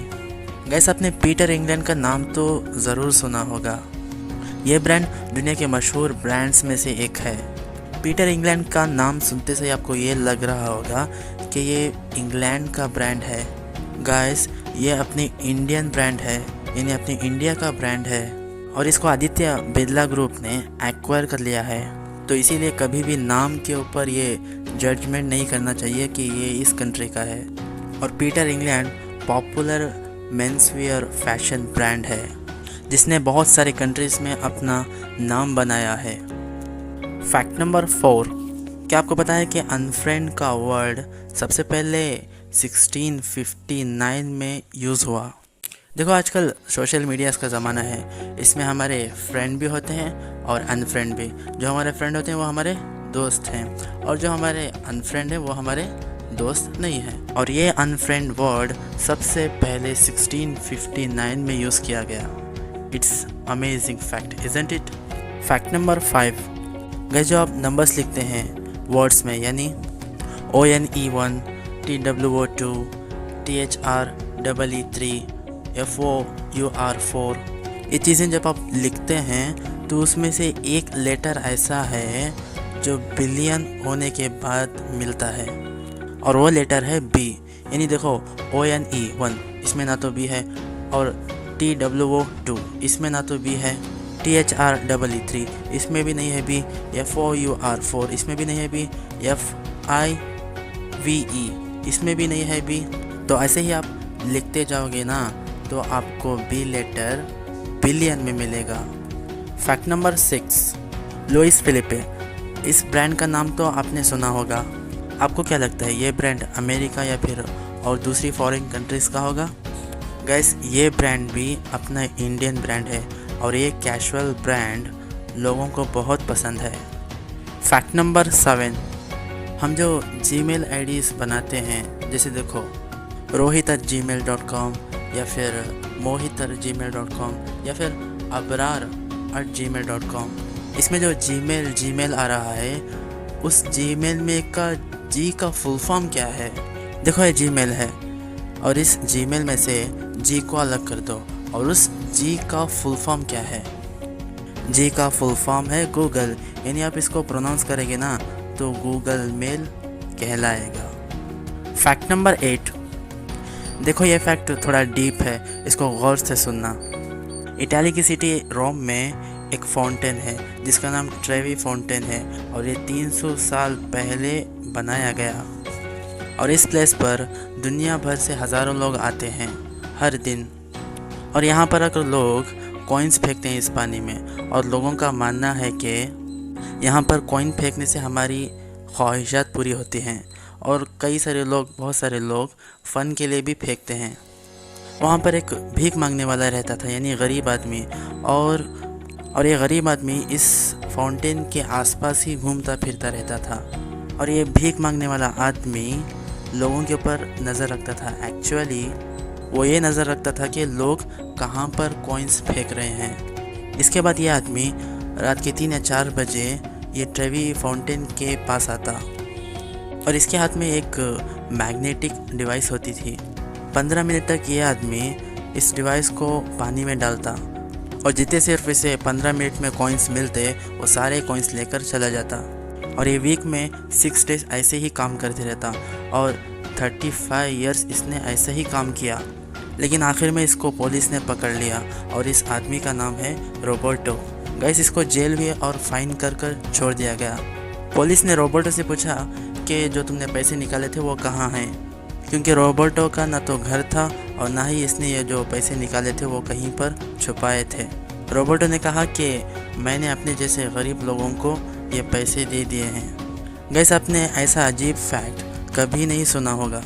गैस, आपने पीटर इंग्लैंड का नाम तो ज़रूर सुना होगा। ये ब्रांड दुनिया के मशहूर ब्रांड्स में से एक है। पीटर इंग्लैंड का नाम सुनते से आपको ये लग रहा होगा कि ये इंग्लैंड का ब्रांड है। गाइस, ये अपनी इंडियन ब्रांड है, यानी अपनी इंडिया का ब्रांड है, और इसको आदित्य बिरला ग्रुप ने एक्वायर कर लिया है। तो इसीलिए कभी भी नाम के ऊपर ये जजमेंट नहीं करना चाहिए कि ये इस कंट्री का है। और Peter England popular menswear fashion brand है जिसने बहुत सारे कंट्रीज़ में अपना नाम बनाया है। फैक्ट नंबर 4, क्या आपको पता है कि अनफ्रेंड का वर्ड सबसे पहले 1659 में यूज़ हुआ। देखो, आजकल सोशल मीडिया का ज़माना है, इसमें हमारे फ्रेंड भी होते हैं और अनफ्रेंड भी। जो हमारे फ्रेंड होते हैं वो हमारे दोस्त हैं, और जो हमारे अनफ्रेंड हैं वो हमारे दोस्त नहीं है। और ये अनफ्रेंड वर्ड सबसे पहले 1659 में यूज़ किया गया। It's amazing fact, isn't it. Fact number 5, guys, जो आप नंबर्स लिखते हैं वर्ड्स में, यानी ONE1, TWO2, THREE3, FOUR4, ये चीज़ें जब आप लिखते हैं तो उसमें से एक लेटर ऐसा है जो बिलियन होने के बाद मिलता है, और वो लेटर है बी। यानी देखो ONE 1 इसमें ना तो बी है, और TWO 2 इसमें ना तो बी है, THREE 3 इसमें भी नहीं है बी, FOUR 4 इसमें भी नहीं है बी, FIVE इसमें भी नहीं है बी। तो ऐसे ही आप लिखते जाओगे ना तो आपको बी लेटर बिलियन में मिलेगा। Fact number 6, Louis Philippe. इस ब्रांड का नाम तो आपने सुना होगा। आपको क्या लगता है ये ब्रांड अमेरिका या फिर और दूसरी फॉरेन कंट्रीज़ का होगा? गैस ये ब्रांड भी अपना इंडियन ब्रांड है, और ये कैजुअल ब्रांड लोगों को बहुत पसंद है। फैक्ट नंबर 7, हम जो जीमेल आईडीज़ बनाते हैं, जैसे देखो rohit@gmail.com या फिर mohit@gmail.com या फिर abrar@gmail.com, इसमें जो जीमेल आ रहा है उस जीमेल में का जी का फुल फॉर्म क्या है? देखो ये जीमेल है, और इस जीमेल में से जी को अलग कर दो, और उस जी का फुल फॉर्म क्या है? जी का फुल फॉर्म है गूगल। यानी आप इसको प्रोनाउंस करेंगे ना तो गूगल मेल कहलाएगा। फैक्ट नंबर 8, देखो ये फैक्ट थोड़ा डीप है, इसको गौर से सुनना। इटाली की सिटी रोम में एक फाउंटेन है जिसका नाम ट्रेवी फाउंटेन है, और ये 300 साल पहले बनाया गया, और इस प्लेस पर दुनिया भर से हज़ारों लोग आते हैं हर दिन, और यहाँ पर अगर लोग कॉइन्स फेंकते हैं इस पानी में, और लोगों का मानना है कि यहाँ पर कॉइन फेंकने से हमारी ख्वाहिशात पूरी होती हैं, और कई सारे लोग, बहुत सारे लोग फ़न के लिए भी फेंकते हैं। वहाँ पर एक भीख मांगने वाला रहता था, यानी गरीब आदमी, और ये गरीब आदमी इस फाउंटेन के आसपास ही घूमता फिरता रहता था, और ये भीख मांगने वाला आदमी लोगों के ऊपर नज़र रखता था। एक्चुअली वो ये नज़र रखता था कि लोग कहाँ पर कॉइन्स फेंक रहे हैं। इसके बाद ये आदमी रात के 3 या 4 बजे ये ट्रेवी फाउंटेन के पास आता, और इसके हाथ में एक मैग्नेटिक डिवाइस होती थी। 15 मिनट तक ये आदमी इस डिवाइस को पानी में डालता, और जितने सिर्फ इसे 15 मिनट में कॉइन्स मिलते वो सारे कॉइन्स लेकर चला जाता, और ये वीक में 6 डेज ऐसे ही काम करते रहता, और 35 इयर्स इसने ऐसे ही काम किया। लेकिन आखिर में इसको पुलिस ने पकड़ लिया, और इस आदमी का नाम है रोबर्टो। गाइस इसको जेल भी और फाइन कर छोड़ दिया गया। पुलिस ने रोबर्टो से पूछा कि जो तुमने पैसे निकाले थे वो कहाँ हैं, क्योंकि रोबर्टो का ना तो घर था और ना ही इसने ये जो पैसे निकाले थे वो कहीं पर छुपाए थे। रोबर्टो ने कहा कि मैंने अपने जैसे गरीब लोगों को ये पैसे दे दिए हैं। गाइस आपने ऐसा अजीब फैक्ट कभी नहीं सुना होगा।